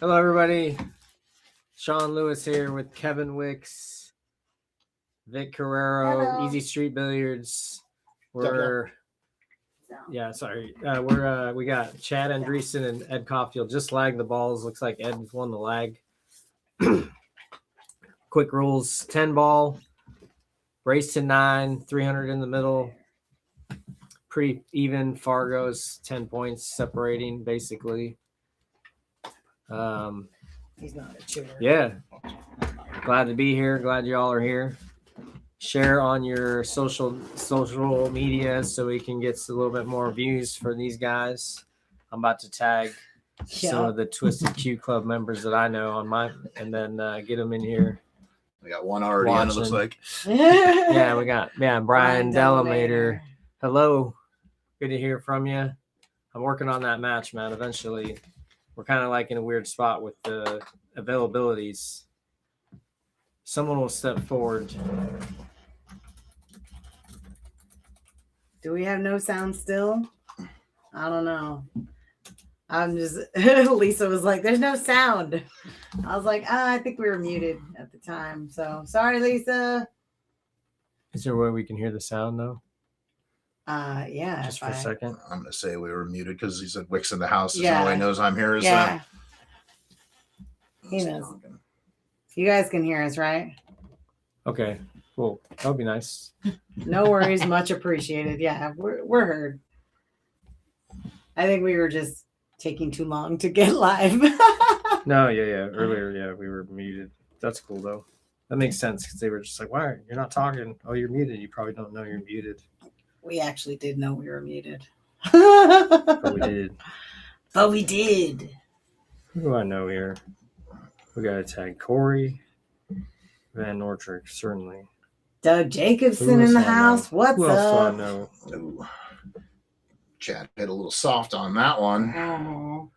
Hello, everybody. Shawn Lewis here with Kevin Wicks, Vic Carrero, Hello. Easy Street Billiards. We got Chad Andreasen and Ed Caulfield just lagged the balls. Looks like Ed won the lag. Quick rules: 10 ball, race to 9, 300 in the middle. Pretty even. Fargo's 10 points separating basically. He's not a cheater. Yeah. Glad to be here. Glad you all are here. Share on your social media so we can get a little bit more views for these guys. I'm about to tag some of the Twisted Q Club members that I know on mine, and then get them in here. We got one already on, it looks like. Yeah, we got Brian Delamater. Hello. Good to hear from you. I'm working on that match, man. Eventually, we're kind of like in a weird spot with the availabilities. Someone will step forward. Do we have no sound still? I don't know. I'm just, Lisa was like, there's no sound. I was like, I think we were muted at the time. So sorry, Lisa. Is there a way we can hear the sound though? Yeah. Just for a second. I'm going to say we were muted because he said Wick's in the house. Yeah. All he knows I'm here is yeah. He knows. You guys can hear us, right? Okay, cool. That would be nice. No worries. Much appreciated. Yeah, we're heard. I think we were just taking too long to get live. No, yeah. Earlier, we were muted. That's cool though. That makes sense because they were just like, "Why are you not talking? Oh, you're muted. You probably don't know you're muted." We actually did know we were muted. But we did. But we did. Who do I know here? We got to tag Corey Van Nortrick, certainly. Doug Jacobson in the house. What's Who up? else do I know? Ooh. Chad hit a little soft on that one. Oh.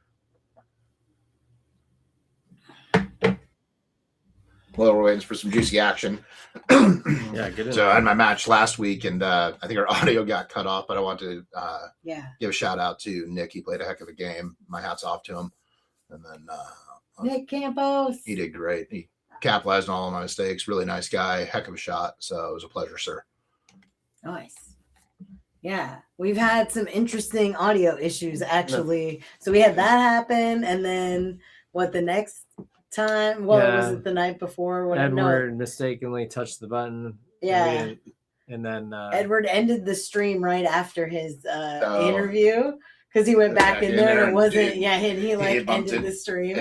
Well, we're waiting for some juicy action. Yeah, get in. So I had my match last week, and I think our audio got cut off, but I want to give a shout out to Nick. He played a heck of a game. My hat's off to him. And then Nick Campos. he did great. He capitalized on all of my mistakes. Really nice guy. Heck of a shot. So it was a pleasure, sir. Nice. Yeah, we've had some interesting audio issues actually. So we had that happen, and then the next time? Was it the night before? Edward mistakenly touched the button. Yeah. And then Edward ended the stream right after his interview because he went back in there and it wasn't. He ended the stream.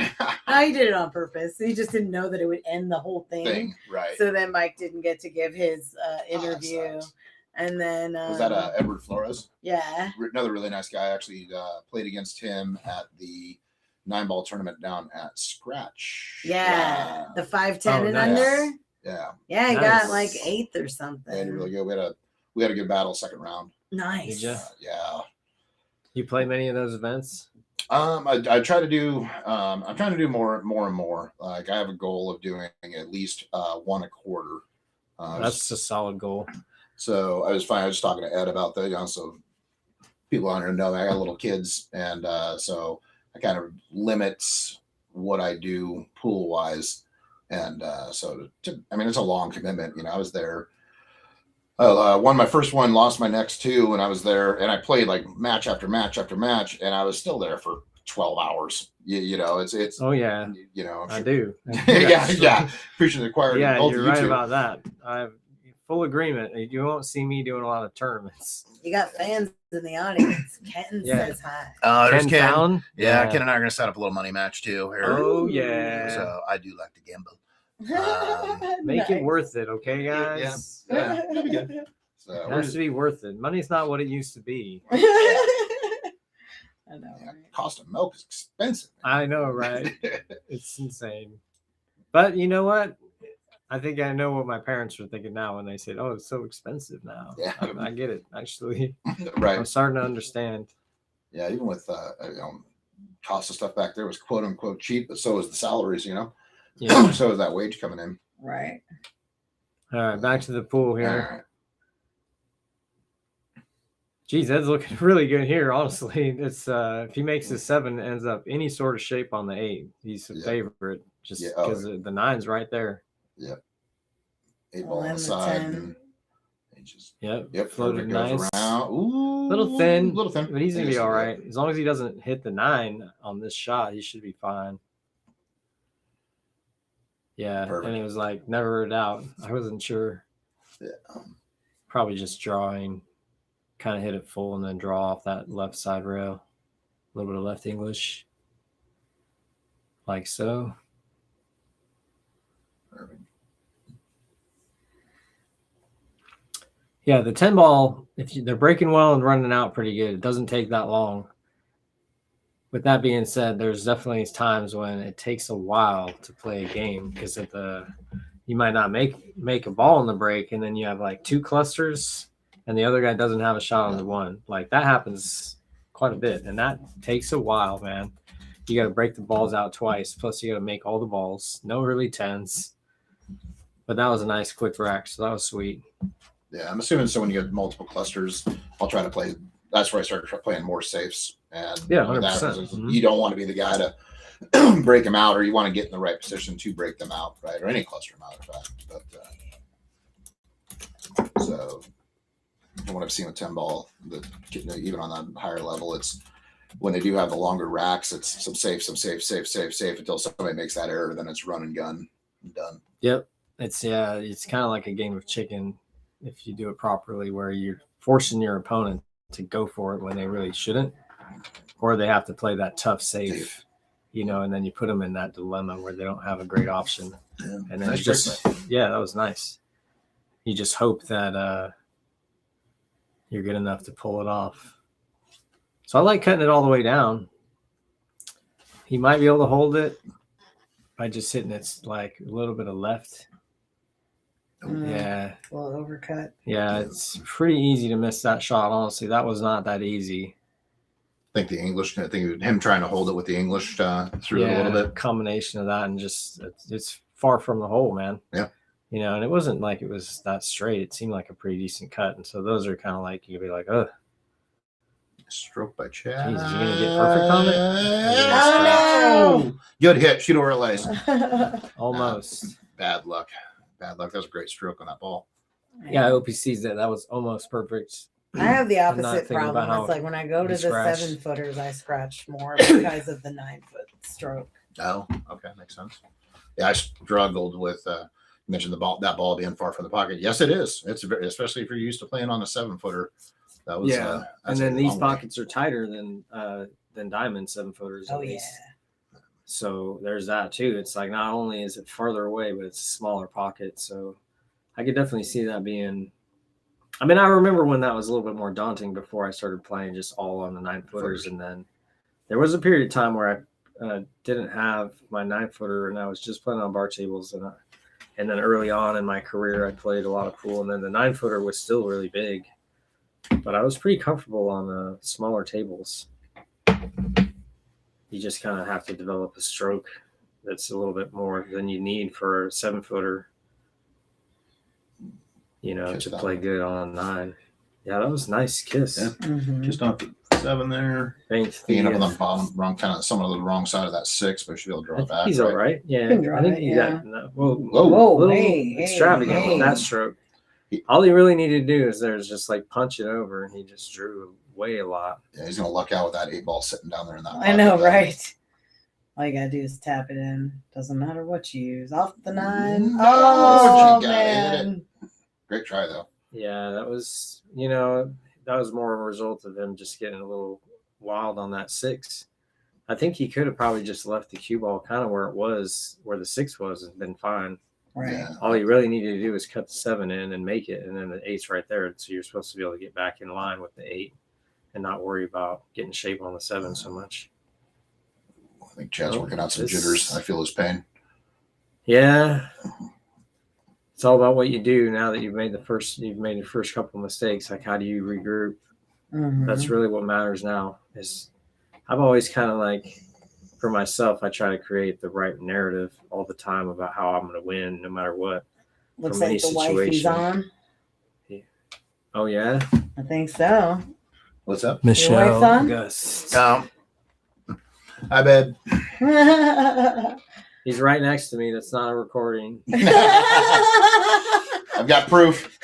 No, he did it on purpose. He just didn't know that it would end the whole thing. Right. So then Mike didn't get to give his interview. And then was that Edward Flores? Yeah. Another really nice guy. I actually played against him at the 9-ball tournament down at Scratch. Yeah. The 5-10 and under. Yeah. Yeah, he got like 8th or something. And really good. We had a good battle second round. Nice. Did you? Yeah. You play many of those events? I try to do I'm trying to do more and more. Like I have a goal of doing at least one a quarter. That's a solid goal. So I was talking to Ed about that. So people on here know I got little kids, and so I kind of limits what I do pool wise. And it's a long commitment. I was there. Won my first one, lost my next two, and I was there, and I played like match after match after match, and I was still there for 12 hours. It's. Oh yeah. I do. yeah. Appreciate the choir. Yeah, you're right about that. I'm full agreement. You won't see me doing a lot of tournaments. You got fans in the audience. Ken says hi. There's Ken. Found? Yeah, Ken and I are going to set up a little money match too here. Oh yeah. So I do like to gamble. Make it worth it, okay, guys? Yeah. That'll be good. So it has to be worth it. Money's not what it used to be. I know. Yeah, cost of milk is expensive. I know, right? It's insane. But you know what? I think I know what my parents were thinking now when they said, "Oh, it's so expensive now." Yeah, I get it. Actually, right. I'm starting to understand. Yeah, even with cost of stuff back there was quote unquote cheap, but so was the salaries. Yeah. So is that wage coming in. Right. All right, back to the pool here. Geez, Ed's looking really good here. Honestly, it's if he makes the 7, ends up any sort of shape on the 8, he's a favorite just because the 9's right there. Yep. 8 Oh, ball on and the the side. 10. And he just Floated perfect, goes nice. around. Ooh, Little thin, but he's gonna be all right as long as he doesn't hit the 9 on this shot. He should be fine. Yeah, Perfect. and it was like never a doubt. I wasn't sure. Yeah. Probably just drawing, kind of hit it full and then draw off that left side rail. A little bit of left English, like so. Perfect. Yeah, the 10 ball, they're breaking well and running out pretty good. It doesn't take that long. With that being said, there's definitely times when it takes a while to play a game because you might not make a ball in the break, and then you have like 2 clusters, and the other guy doesn't have a shot on the 1. Like that happens quite a bit, and that takes a while, man. You got to break the balls out twice, plus you got to make all the balls. No early 10s, but that was a nice quick rack, so that was sweet. Yeah, I'm assuming so when you get multiple clusters, I'll try to play. That's where I started playing more safes. And 100%. You don't want to be the guy to break them out, or you want to get in the right position to break them out, right? Or any cluster them out, in fact. But so from what I've seen with 10 ball, even on that higher level, it's when they do have the longer racks, it's some safe until somebody makes that error, then it's run and gun and done. Yep. It's kind of like a game of chicken if you do it properly, where you're forcing your opponent to go for it when they really shouldn't, or they have to play that tough safe, and then you put them in that dilemma where they don't have a great option. Yeah. And then Nice that was nice. You just hope that you're good enough to pull it off. So I like cutting it all the way down. He might be able to hold it by just hitting it like a little bit of left. Yeah. A little overcut. Yeah, it's pretty easy to miss that shot, honestly. That was not that easy. I think him trying to hold it with the English through it a little bit. Combination of that and just it's far from the hole, man. Yeah. And it wasn't like it was that straight. It seemed like a pretty decent cut. And so those are kind of like, you'd be like, oh. Stroke by Chad. Jesus, you're going to get perfect on it? Oh, no! Good hit. Shoot over lace. Almost. Bad luck. That was a great stroke on that ball. Yeah, I hope he sees that. That was almost perfect. I have the I'm not opposite thinking about problem. how It's like when I go to the scratched. 7-footers, I scratch more because of the 9-foot stroke. Oh, okay. Makes sense. Yeah, I struggled with, you mentioned that ball being far from the pocket. Yes, it is. It's especially if you're used to playing on a 7-footer. That was, and then these pockets are tighter than diamond 7-footers. Oh, yeah. So there's that too. It's like not only is it farther away, but it's a smaller pocket. So I could definitely see that being. I mean, I remember when that was a little bit more daunting before I started playing just all on the 9-footers, and then there was a period of time where I didn't have my 9-footer, and I was just playing on bar tables, and then early on in my career, I played a lot of pool, and then the 9-footer was still really big, but I was pretty comfortable on the smaller tables. You just kind of have to develop a stroke that's a little bit more than you need for a 7-footer, to play good on a 9. Yeah, that was a nice kiss. Yeah. Mm-hmm. Just off the 7 there. Being up on the bottom, wrong wrong side of that 6, but you should be able to draw it back. He's all right. Yeah, I think he got Whoa, extravagant hey. with that stroke. All he really needed to do is just like punch it over, and he just drew away a lot. Yeah, he's gonna luck out with that 8 ball sitting down there in that. I know, right? All you gotta do is tap it in. Doesn't matter what you use. Off the 9. Oh, man. Great try though. Yeah, that was that was more of a result of him just getting a little wild on that 6. I think he could have probably just left the cue ball kind of where it was, where the 6 was, and been fine. Right. Yeah. All you really needed to do is cut the 7 in and make it, and then the 8's right there. So you're supposed to be able to get back in line with the 8 and not worry about getting shape on the 7 so much. I think Chad's working out some jitters. I feel his pain. Yeah. It's all about what you do now that you've made the first couple of mistakes. Like, how do you regroup? Mm-hmm. That's really what matters now. Is I've always kind of like, for myself, I try to create the right narrative all the time about how I'm going to win, no matter what. Looks from any like the wife he's situation. on. Oh yeah, I think so. What's up? Michelle wife's on? August. I bet. He's right next to me. That's not a recording. I've got proof.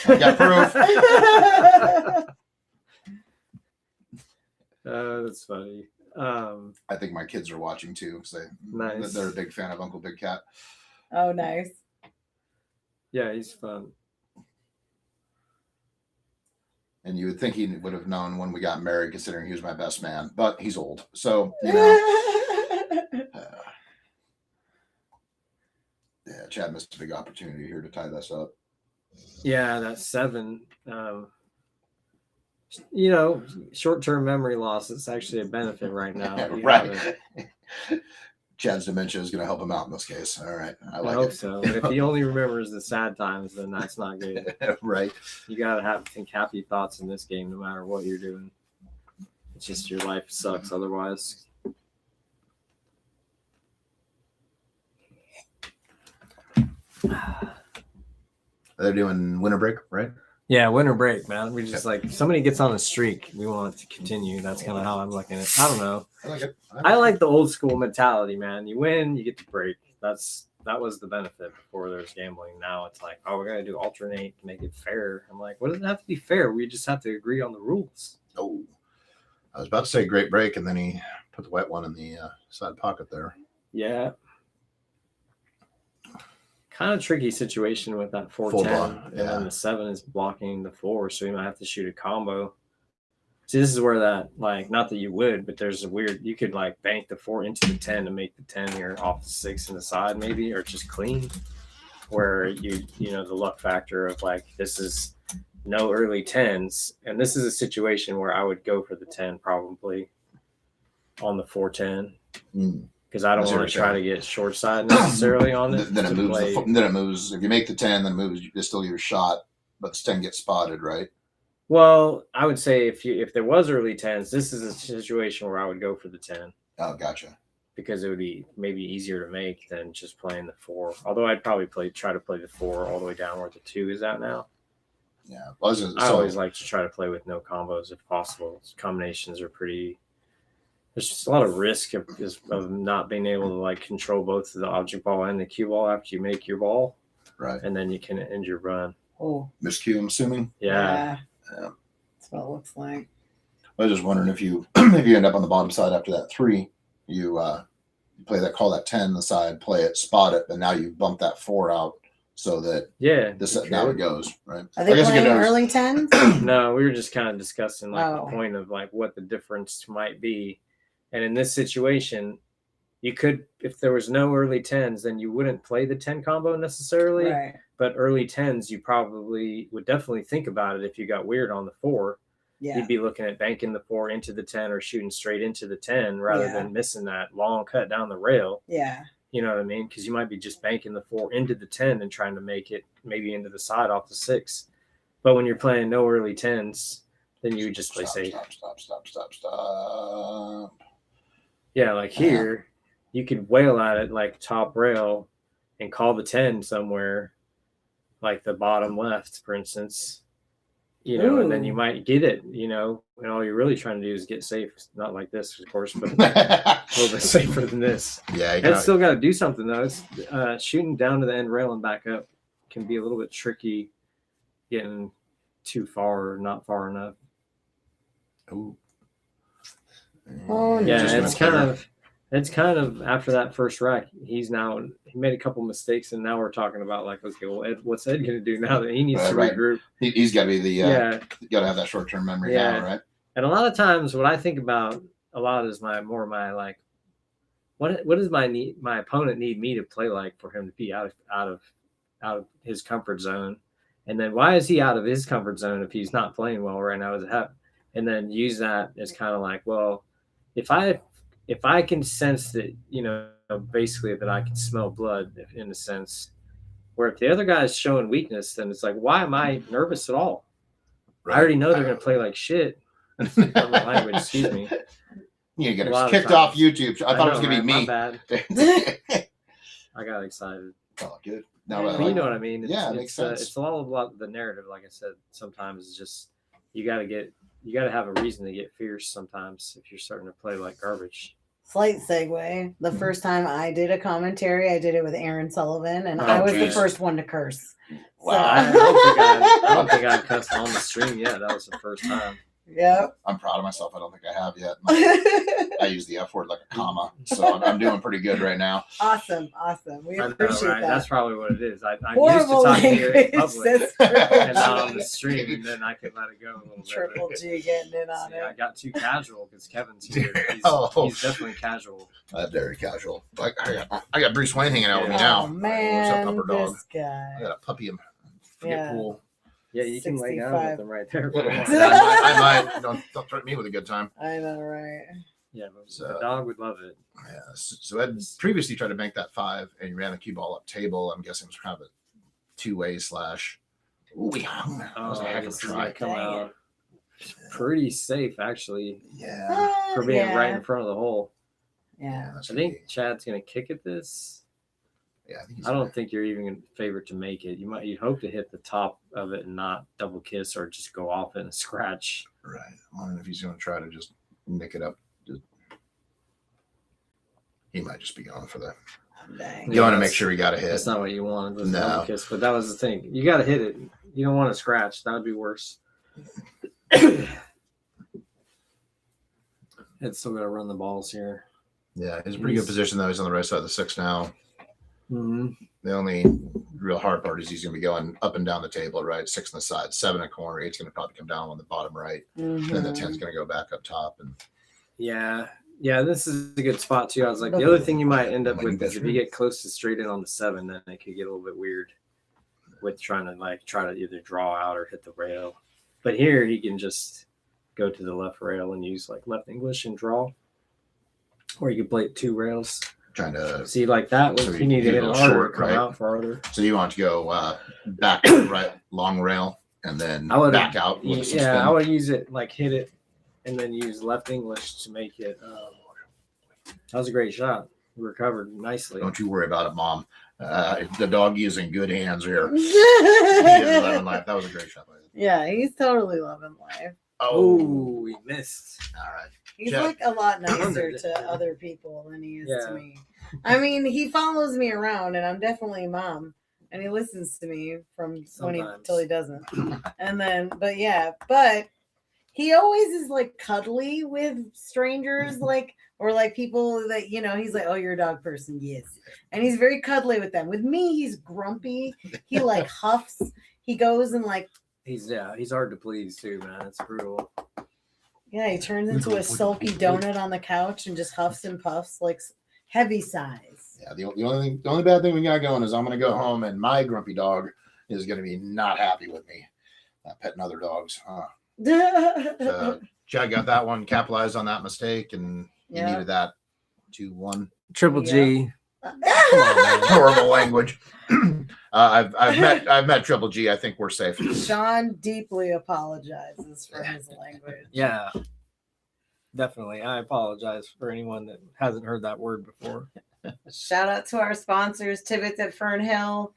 That's funny. I think my kids are watching too because Nice. they're a big fan of Uncle Big Cat. Oh, nice. Yeah, he's fun. And you would think he would have known when we got married, considering he was my best man. But he's old, so you know. Yeah, Chad missed a big opportunity here to tie this up. Yeah, that's 7. You know, short-term memory loss is actually a benefit right now. You Right. have it. Chad's dementia is going to help him out in this case. All right. I I like hope it. so. But if he only remembers the sad times, then that's not good. Right. You gotta think happy thoughts in this game, no matter what you're doing. It's just your life sucks otherwise. They're doing winter break, right? Yeah, winter break, man. We just like if somebody gets on a streak, we want it to continue. That's kind of how I'm looking at it. I don't know. I like it. I like the old school mentality, man. You win, you get to break. That was the benefit before there was gambling. Now it's like, oh, we're gonna do alternate to make it fair. I'm like, what does it have to be fair? We just have to agree on the rules. Oh, I was about to say great break, and then he put the wet one in the side pocket there. Yeah. Kind of tricky situation with that 4-10. Full block, And yeah. then the 7 is blocking the 4, so you might have to shoot a combo. See, this is where that, like, not that you would, but there's a weird, you could, like, bank the 4 into the 10 to make the 10 here off the 6 in the side, maybe, or just clean. Where you know, the luck factor of, like, this is no early 10s. And this is a situation where I would go for the 10 probably on the 4-10. Because I don't want to try to get short side necessarily on it. Then it moves. Then it moves. If you make the 10, then it moves. It's still your shot, but the 10 gets spotted, right? Well, I would say if there was early 10s, this is a situation where I would go for the 10 Oh, gotcha. because it would be maybe easier to make than just playing the 4. Although I'd probably try to play the 4 all the way down where the 2 is at now. Yeah. Well, I always like to try to play with no combos if possible. Combinations are pretty. There's just a lot of risk of not being able to like control both the object ball and the cue ball after you make your ball, right, and then you can end your run. Oh, miscue, I'm assuming. Yeah. That's what it looks like. I was just wondering if you if you end up on the bottom side after that 3, you play that, call that 10 on the side, play it, spot it, and now you bump that 4 out so that now it goes right. Are they playing early 10s? No, we were just kind of discussing like Oh. the point of like what the difference might be. And in this situation, you could, if there was no early 10s, then you wouldn't play the 10 combo necessarily. Right. But early 10s, you probably would definitely think about it if you got weird on the 4. Yeah. You'd be looking at banking the 4 into the 10 or shooting straight into the 10 rather than missing that long cut down the rail. Yeah. You know what I mean? Because you might be just banking the 4 into the 10 and trying to make it maybe into the side off the 6. But when you're playing no early 10s, then you would just play safe. Stop. Yeah, like here, you could whale at it like top rail and call the 10 somewhere, like the bottom left, for instance. You know, and then you might get it, you know, and all you're really trying to do is get safe. Not like this, of course, but a little bit safer than this. Yeah, And it's still got to do something, though. It's, shooting down to the end rail and back up can be a little bit tricky getting too far or not far enough. Ooh. Oh, Yeah, Just it's kind of after that first rack, he made a couple mistakes, and now we're talking about like, okay, well, Ed, what's Ed going to do now that he needs to Right. regroup? He's got to be the Yeah. got to have that short-term memory Yeah. now, right? And a lot of times, what I think about a lot is my like, what does my opponent need me to play like for him to be out of his comfort zone, and then why is he out of his comfort zone if he's not playing well right now? And then use that as kind of like, well, if I can sense that, you know, basically that I can smell blood in a sense, where if the other guy's showing weakness, then it's like, why am I nervous at all? Right. I already know they're going to play like shit. Pardon my language, excuse me. You get A lot us of kicked times. off YouTube. I thought it was going to be My me. bad. I got excited. Oh, good. Now, But But you know what I mean? Yeah, it makes sense. It's a lot of the narrative, like I said, sometimes it's just, you got to get you got to have a reason to get fierce sometimes if you're starting to play like garbage. Slight segue. The first time I did a commentary, I did it with Aaron Sullivan, and Oh, I was the geez. first one to curse. Wow. I don't think I've cussed on the stream yet. That was the first time. Yep. I'm proud of myself. I don't think I have yet. I use the F word like a comma, so I'm doing pretty good right now. Awesome. We I know, appreciate right? that. That's probably what it is. I'm used to Horrible talking here in language. public That's and not on triple the stream, and then I can let it go a little bit. Triple G getting in on See, I it. got too casual because Kevin's here. He's definitely casual. Very casual. I got Bruce Wayne hanging out with me now. Oh man, What's up, upper dog? this guy. I got a puppy. Yeah. Pool. Yeah, you can lay down 65. with them right there. I might. Don't threaten me with a good time. I know, right? Yeah, but So- the dog would love it. Yeah. So Ed previously tried to make that 5, and he ran the cue ball up table. I'm guessing it was kind of a 2-way slash. Ooh, we hung that. That was a heck of a This is try. gonna come Dang out pretty safe, actually, Yeah. for being yeah. right in front of the hole. Yeah. That's I gonna think Chad's gonna kick at this. be- yeah, I think he's I don't think you're even in favor to make it. You'd hope to hit the top of it and not double kiss or just go off in a scratch. right. I'm wondering if he's going to try to just nick it up. He might just be going for the. Dang. You want to that's- make sure he got a hit. That's not what you wanted was a No. double kiss, but that was the thing. You got to hit it. You don't want to scratch. That would be worse. It's still got to run the balls here. Yeah, he's in a pretty good position though. He's on the right side of the 6 now. Mm-hmm. The only real hard part is he's going to be going up and down the table, right? 6 on the side, 7 in a corner. 8's going to probably come down on the bottom right. Mhm. Then the 10's going to go back up top. And Yeah, this is a good spot too. I was like, the other thing you might end up with is if you get close to straight in on the 7, then it could get a little bit weird with trying to either draw out or hit the rail. But here he can just go to the left rail and use like left English and draw, or you can play 2 rails. trying to. See, like that, So you need to you hit go it harder, short, come right? out farther. So you want to go back to the right, long rail, and then I would back out with some Yeah, spin. I would use it like hit it, and then use left English to make it. That was a great shot. We recovered nicely. Don't you worry about it, Mom. The doggy is in good hands here. He is loving life. That was a great shot. Yeah, he's totally loving life. Oh, we missed. All right. He's Jeff. like a lot nicer wondered. to other people than he is Yeah. to me. I mean, he follows me around, and I'm definitely a mom, and he listens to me from Sometimes. till he doesn't. And then, but he always is like cuddly with strangers, like or like people that he's like, oh, you're a dog person, yes, and he's very cuddly with them. With me, he's grumpy. He like huffs. He goes and like. He's hard to please too, man. It's brutal. Yeah, he turns into a sulky donut on the couch and just huffs and puffs like heavy size. Yeah. The only bad thing we got going is I'm going to go home and my grumpy dog is going to be not happy with me. Petting other dogs. Chad got that one, capitalized on that mistake, and you Yeah. needed that 2-1. Triple G. Come on, man. Horrible language. I've met Triple G. I think we're safe. Shawn deeply apologizes for his language. Yeah, definitely. I apologize for anyone that hasn't heard that word before. Shout out to our sponsors, Tibbitts at Fernhill,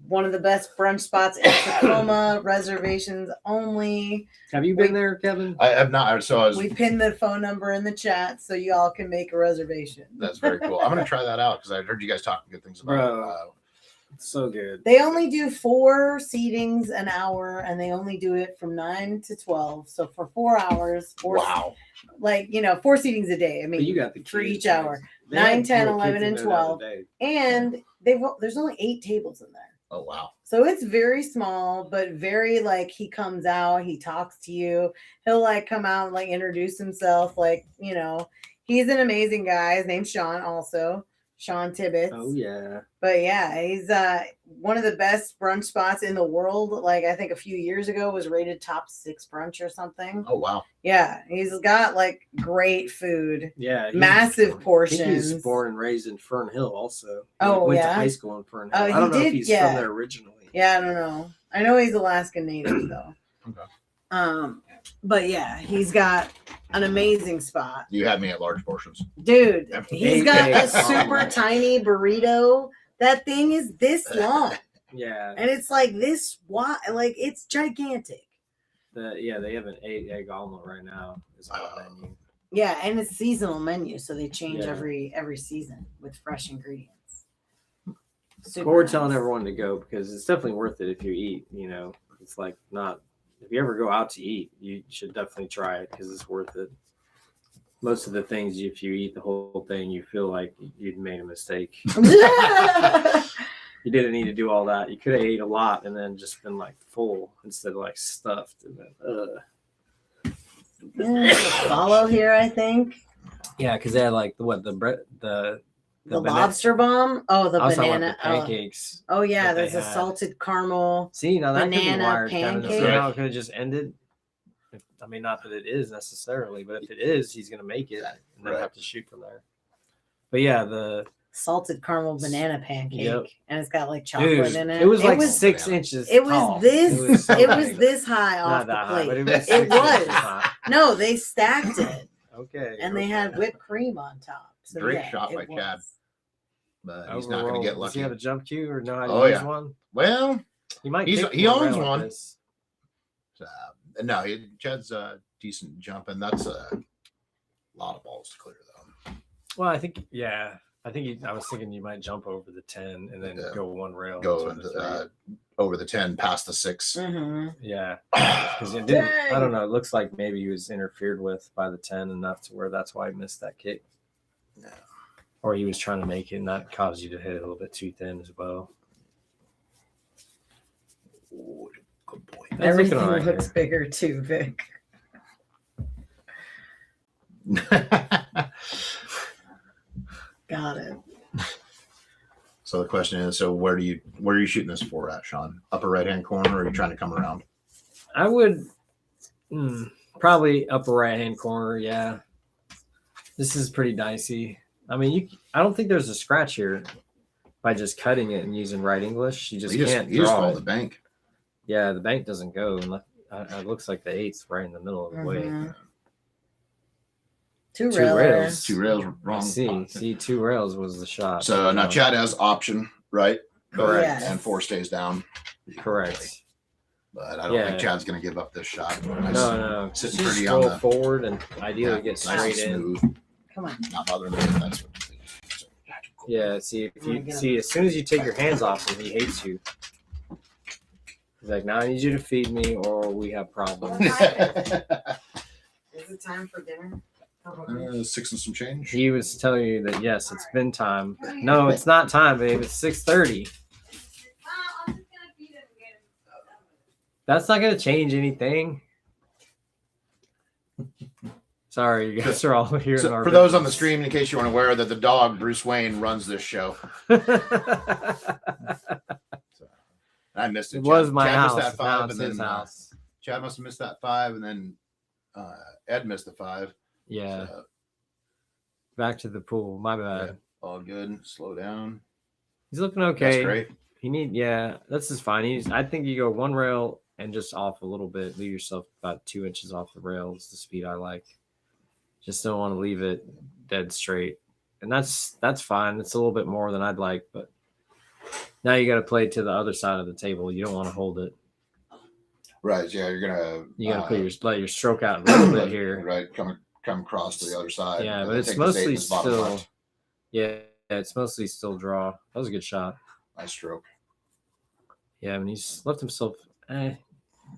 one of the best brunch spots in Tacoma, reservations only. Have you been there, Kevin? I have not. So I was. We pinned the phone number in the chat so you all can make a reservation. That's very cool. I'm going to try that out because I heard you guys talking good things about Bro. it. It's so good. They only do 4 seatings an hour, and they only do it from 9 to 12. So for 4 hours, Wow. 4 seatings a day. I mean, But you got the for kids, each hour. They 9, had 10, more 11, kids in and there the other 12. day. And there's only 8 tables in there. Oh, wow. So it's very small, but very like he comes out, he talks to you. He'll like come out and like introduce himself. Like, he's an amazing guy. His name's Shawn also. Shawn Tibbitts. Oh yeah. But yeah, he's one of the best brunch spots in the world. Like I think a few years ago was rated top 6 brunch or something. Oh, wow. Yeah, he's got like great food, Yeah. massive I think portions. he's born and raised in Fernhill also. Oh, Went yeah? to high school in Fernhill. Oh, I don't he know did? if he's Yeah. from there originally. Yeah, I don't know. I know he's Alaskan native though. Okay. But yeah, he's got an amazing spot. You had me at large portions. Dude, Yeah. he's got a Hey, super tiny burrito. That thing is this long. Yeah. And it's like this wide, like it's gigantic. They have an 8-egg omelet right now. Is on the menu. Yeah, and it's seasonal menu, so they change Yeah. every season with fresh ingredients. We're telling everyone to go because it's definitely worth it if you eat. It's like not if you ever go out to eat, you should definitely try it because it's worth it. Most of the things, if you eat the whole thing, you feel like you'd made a mistake. You didn't need to do all that. You could have ate a lot and then just been like full instead of like stuffed. And then, follow here, I think. Yeah, because they had like the lobster bomb. Oh, the banana the pancakes. Oh yeah, that they there's a had. salted caramel. See, now that could be banana wired. pancake. So now it could have just ended. I mean, not that it is necessarily, but if it is, he's gonna make it and then have to shoot from there. But yeah, the salted caramel banana pancake, Yep. and it's got like chocolate in it. It was like 6 inches. It was tall. this. It was, so it was big. this high off Not the that plate. high, but it was. 6 It was. inches high. No, they stacked it, Okay. and they had whipped cream on top. So Great shot it by was. Chad. But he's not going to get Does lucky. he have a jump cue or know how to Oh, use yeah. one? Well, He might. he kick owns rail like one. this. no, Chad's decent jump, and that's a lot of balls to clear, though. Well, I think I was thinking you might jump over the 10 and then go one rail. Go into the over the 10, past the 6. Mm-hmm. yeah, because it didn't. I don't know. It looks like maybe he was interfered with by the 10 enough to where that's why he missed that kick. No. Or he was trying to make it, and that caused you to hit it a little bit too thin as well. Oh, good boy. That's Everything looking all right looks here. bigger too, Vic. Got it. So the question is, where are you shooting this for at, Shawn? Upper right hand corner, or are you trying to come around? I would probably upper right hand corner. Yeah, this is pretty dicey. I mean, I don't think there's a scratch here by just cutting it and using right English. You just can't You just draw follow it. the bank. Yeah, the bank doesn't go. It looks like the 8's right in the middle of the way. Mhm. Two Two railers. rails. 2 rails I wrong. see, 2 rails was the shot. So now Chad has option, right? Correct. Yes. And 4 stays down. Correct. But I don't think Chad's going to give up this shot. No. Sitting Just pretty on roll the forward and ideally get nice and straight in. smooth. Come on. Not bothering me. That's what. Yeah, see, as soon as you take your hands off him, he hates you. He's like, now I need you to feed me or we have problems. Is it time for dinner? 6 and some change. He was telling you that, yes, it's been time. No, it's not time, babe. It's 6:30. That's not going to change anything. Sorry, you guys are all here. So for those on the stream, in case you weren't aware, that the dog Bruce Wayne runs this show. I missed it. It was my Chad house. missed that 5, Now and it's then his house. Chad must have missed that 5, and then Ed missed the 5. Yeah. So, Back to the pool. My bad. yeah, all good. Slow down. He's looking okay. That's great. This is fine. I think you go one rail and just off a little bit. Leave yourself about 2 inches off the rail is the speed I like. Just don't want to leave it dead straight. And that's fine. It's a little bit more than I'd like, but now you got to play to the other side of the table. You don't want to hold it. Right. Yeah, you're gonna Let your stroke out a little bit here. Right. Come across to the other side. Yeah, and but then it's take the Zayden's mostly bottom still. left. Yeah, it's mostly still draw. That was a good shot. Nice stroke. Yeah, I mean, he's left himself.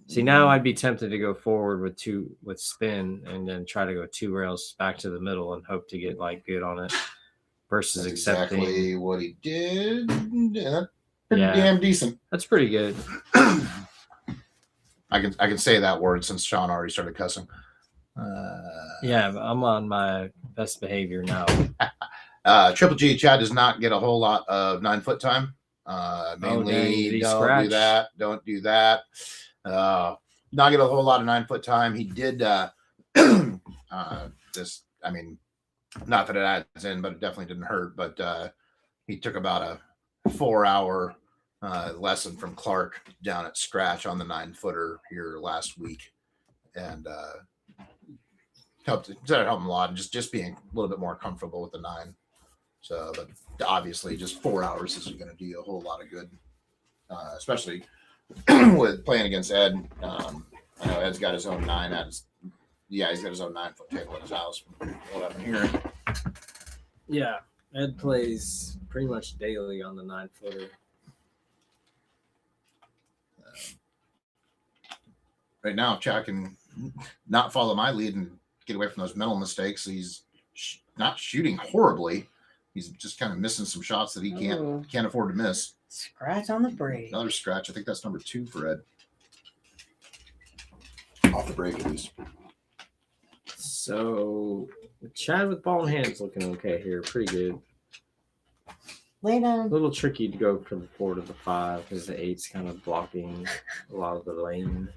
See, now I'd be tempted to go forward with spin and then try to go 2 rails back to the middle and hope to get like good on it versus That's accepting. exactly what he did. Yeah, pretty Yeah. damn decent. That's pretty good. I can say that word since Shawn already started cussing. Yeah, but I'm on my best behavior now. Triple G, Chad does not get a whole lot of 9-foot time. Mainly, dang, did he don't scratch? do that. Don't do that. Not get a whole lot of 9-foot time. He did just, I mean, not that it adds in, but it definitely didn't hurt. But he took about a 4-hour lesson from Clark down at Scratch on the 9-footer here last week, and helped him a lot, and just being a little bit more comfortable with the 9. So, but obviously, just 4 hours isn't going to do you a whole lot of good, especially with playing against Ed. I know Ed's got his own 9 at his. Yeah, he's got his own 9-foot table at his house. What I'm hearing. Yeah, Ed plays pretty much daily on the 9-footer. Right now, Chad can not follow my lead and get away from those mental mistakes. He's not shooting horribly. He's just kind of missing some shots that he can't afford to miss. Scratch on the break. Another scratch. I think that's number 2 for Ed. Off the break, at least. So Chad with ball in hand's looking okay here. Pretty good. Lay A down. little tricky to go from the 4 to the 5 because the 8's kind of blocking a lot of the lane.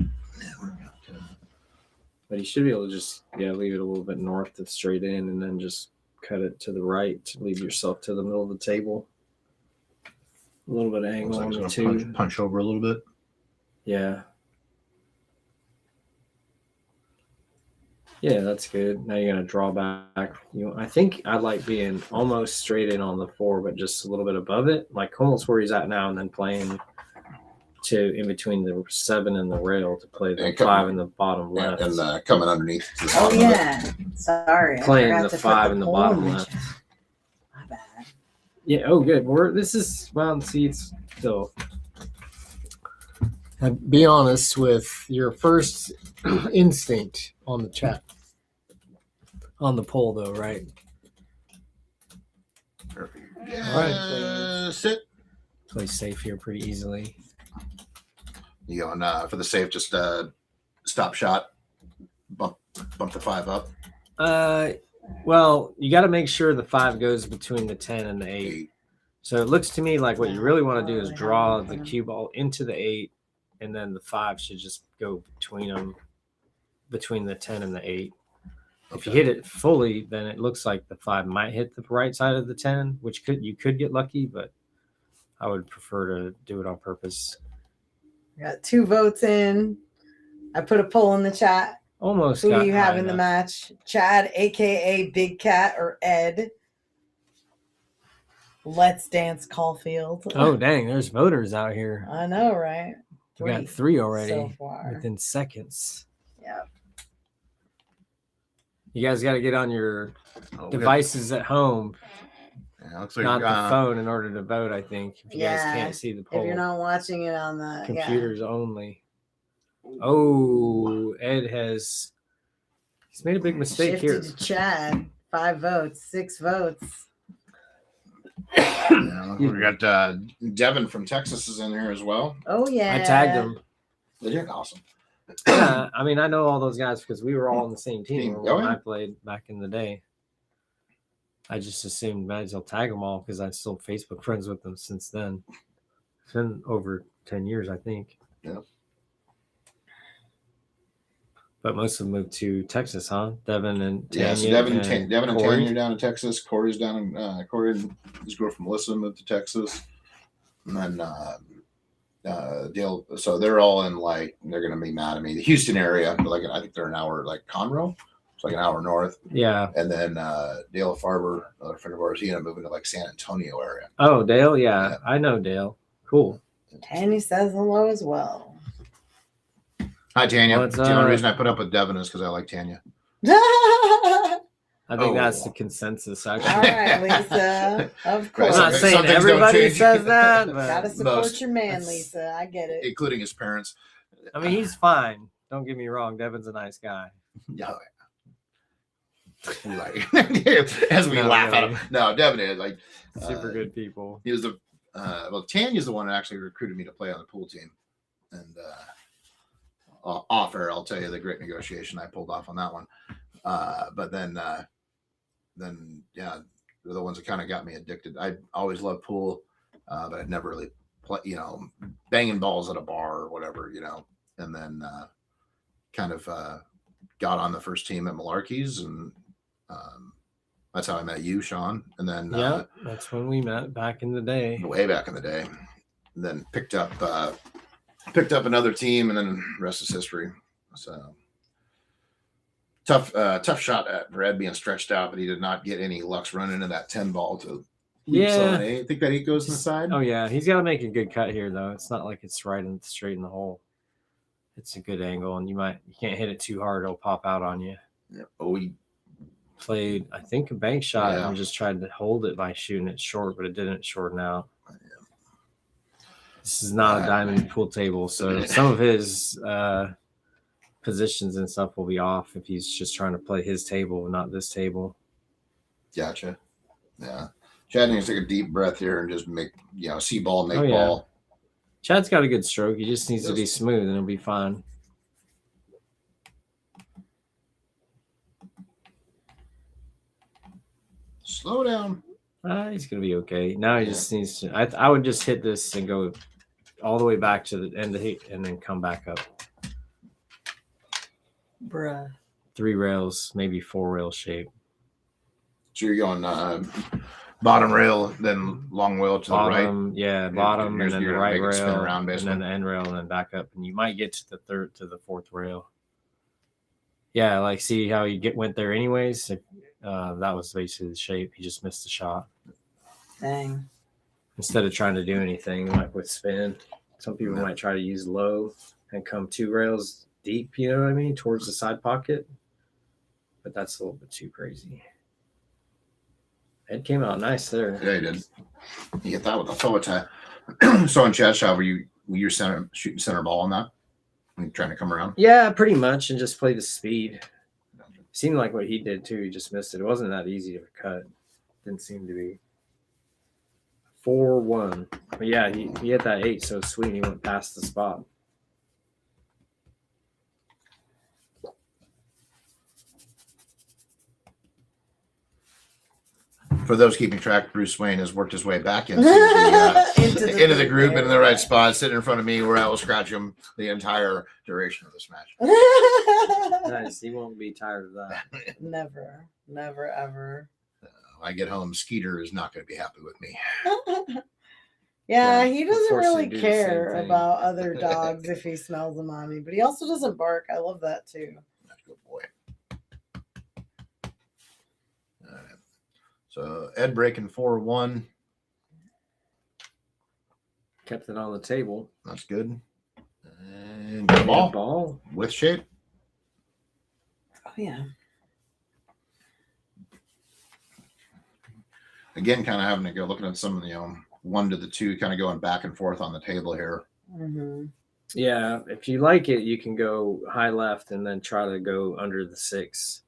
But he should be able to just leave it a little bit north of straight in and then just cut it to the right to leave yourself to the middle of the table. A little bit of angle on the 2. Punch over a little bit. Yeah. Yeah, that's good. Now you're gonna draw back. I think I like being almost straight in on the 4, but just a little bit above it, like almost where he's at now, and then playing to in between the 7 and the rail to play the 5 in the bottom left, and coming underneath. Oh yeah, sorry. Playing I the forgot to 5 put in the pole bottom in the left. chat. My bad. Yeah. Oh, good. See, it's still. Be honest with your first instinct on the chat. On the poll, though, right? Perfect. All Sit. Play safe here pretty easily. You going for the safe? Just stop shot. Bump the 5 up. Well, you got to make sure the 5 goes between the 10 and the 8. So it looks to me like what you really want to do is draw the cue ball into the 8, and then the 5 should just go between them, between the 10 and the 8. If you hit it fully, then it looks like the 5 might hit the right side of the 10, which you could get lucky, but I would prefer to do it on purpose. Got 2 votes in. I put a poll in the chat. Almost. Who do you have in the match? Chad, aka Big Cat, or Ed? Let's Dance Caulfield. Oh, dang. There's voters out here. I know, right? We got 3 already so far. within seconds. Yeah. You guys got to get on your devices at home, looks like not the phone, in order to vote, I think. If you guys can't see the poll. If you're not watching it on the computers only. Oh, Ed he's made a big mistake shifted here. To Chad, 5 votes, 6 votes. We got Devin from Texas is in here as well. Oh yeah, I tagged him. They did awesome. Yeah, I mean, I know all those guys because we were all on the same team when Oh, yeah. I played back in the day. I just assumed might as well tag them all because I'm still Facebook friends with them since then. It's been over 10 years, I think. Yeah. But most of them moved to Texas, huh? Devin and Tanya. Yeah, so Devin and Corey. Tanya are down in Texas. Corey's down in Corey and his girlfriend Melissa moved to Texas. And then Dale, so they're all in they're gonna be mad at me. The Houston area, I think they're an hour Conroe. It's like an hour north. Yeah. And then Dale Farber, another friend of ours, he ended up moving to San Antonio area. Oh, Dale, yeah. I know Dale. Cool. Tanya says hello as well. Hi, Tanya. What's The only up? reason I put up with Devin is because I like Tanya. I think that's the consensus, actually. All right, Lisa. Of course. I'm not Some saying things don't everybody change. says that, Gotta but support most. your man, Lisa. I get it. Including his parents. I mean, he's fine. Don't get me wrong. Devin's a nice guy. Yeah. As we No, laugh at really. him. No, Devin is Super good people. He was Tanya's the one that actually recruited me to play on the pool team. And off air, I'll tell you the great negotiation I pulled off on that one. But then yeah, they're the ones that kind of got me addicted. I always loved pool, but I'd never really play, banging balls at a bar or whatever, and then kind of got on the first team at Malarkey's, and that's how I met you, Shawn. And then Yeah, that's when we met back in the day. way back in the day, and then picked up another team, and then the rest is history. So tough shot at Red being stretched out, but he did not get any lucks running into that 10 ball to Yeah. I think that 8 goes in the side. Oh, yeah. He's got to make a good cut here, though. It's not like it's straight in the hole. it's a good angle, and you can't hit it too hard; it'll pop out on you. Yeah. Oh, we Played, I think, a bank shot Yeah. and just tried to hold it by shooting it short, but it didn't shorten out. This is not a diamond pool table, so some of his positions and stuff will be off if he's just trying to play his table, not this table. Gotcha. Yeah. Chad needs to take a deep breath here and just make, see ball, make Oh, yeah. ball. Chad's got a good stroke. He just needs to be smooth, and it'll be fine. Slow down. He's gonna be okay. Now he just needs to. I would just hit this and go all the way back to the end of the heat, and then come back up. Bruh. 3 rails, maybe 4 rail shape. So you're going bottom rail, then long rail to Bottom, the right. yeah, bottom, and then the right rail, spin around, and then the end rail, and then back up, and you might get to the 4th rail. Yeah, like see how he went there anyways. That was basically the shape. He just missed the shot. Dang. Instead of trying to do anything like with spin, some people might try to use low and come 2 rails deep. You know what I mean, towards the side pocket. But that's a little bit too crazy. Ed came out nice there. Yeah, he did. You get that with a forward tie. So in Chad's shot, were you shooting center ball on that? And trying to come around? Yeah, pretty much, and just play the speed. Seemed like what he did too. He just missed it. It wasn't that easy of a cut. Didn't seem to be. 4-1. But yeah, he hit that 8 so sweet. He went past the spot. For those keeping track, Bruce Wayne has worked his way back into the group and in the right spot, sitting in front of me, where I will scratch him the entire duration of this match. Nice. He won't be tired of that. Never, ever. When I get home, Skeeter is not going to be happy with me. Yeah, Yeah, he doesn't unfortunately really do the same care thing. about other dogs if he smells them on me, but he also doesn't bark. I love that too. That's a good boy. All right. So Ed breaking 4-1. Kept it on the table. That's good. And good ball with shape. Oh yeah. Again, kind of having to go looking at some of the 1 to the 2, kind of going back and forth on the table here. Mm-hmm. Yeah, if you like it, you can go high left and then try to go under the 6.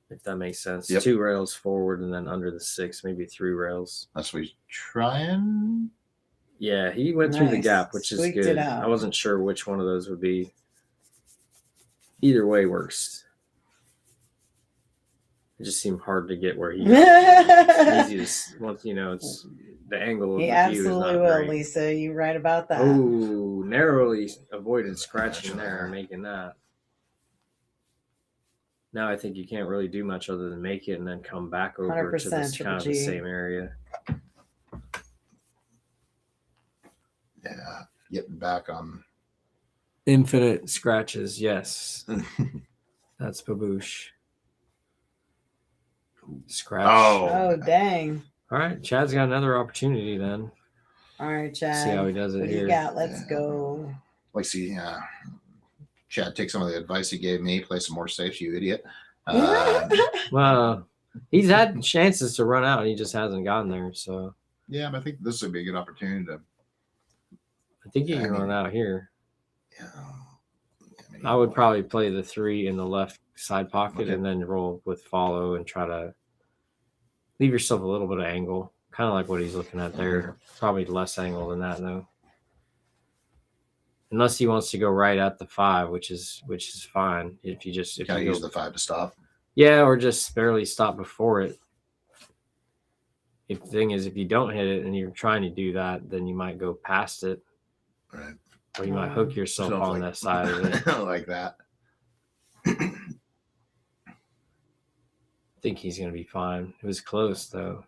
If that makes sense. Yep. 2 rails forward and then under the 6, maybe 3 rails. That's what he's trying. Yeah, he went through the Nice. gap, which is Squeaked good. it out. I wasn't sure which one of those would be. Either way works. It just seemed hard to get where he easy to once it's the angle of He the view is absolutely not will, great. Lisa. You're right about that. Oh, narrowly avoided scratching there and making that. Now I think you can't really do much other than make it and then come back over to this 100% kind of the G. same area. Yeah, getting back on. Infinite scratches, yes. That's baboosh. Scratch. Oh, dang. All right, Chad's got another opportunity then. All right, Chad. See how he does it What do here. you got? Let's go. Like, see, Chad, take some of the advice he gave me. Play some more safe, you idiot. Well, he's had chances to run out. He just hasn't gotten there. So Yeah, but I think this would be a good opportunity to. I think he can run out here. Yeah, I would probably play the 3 in the left side pocket and then roll with follow and try to leave yourself a little bit of angle, kind of like what he's looking at there. Probably less angle than that though. Unless he wants to go right at the 5, which is fine. If you use the 5 to stop. Yeah, or just barely stop before it. If the thing is, if you don't hit it and you're trying to do that, then you might go past it. Right. Or you might hook yourself on that side of it. Like that. I think he's going to be fine. It was close, though.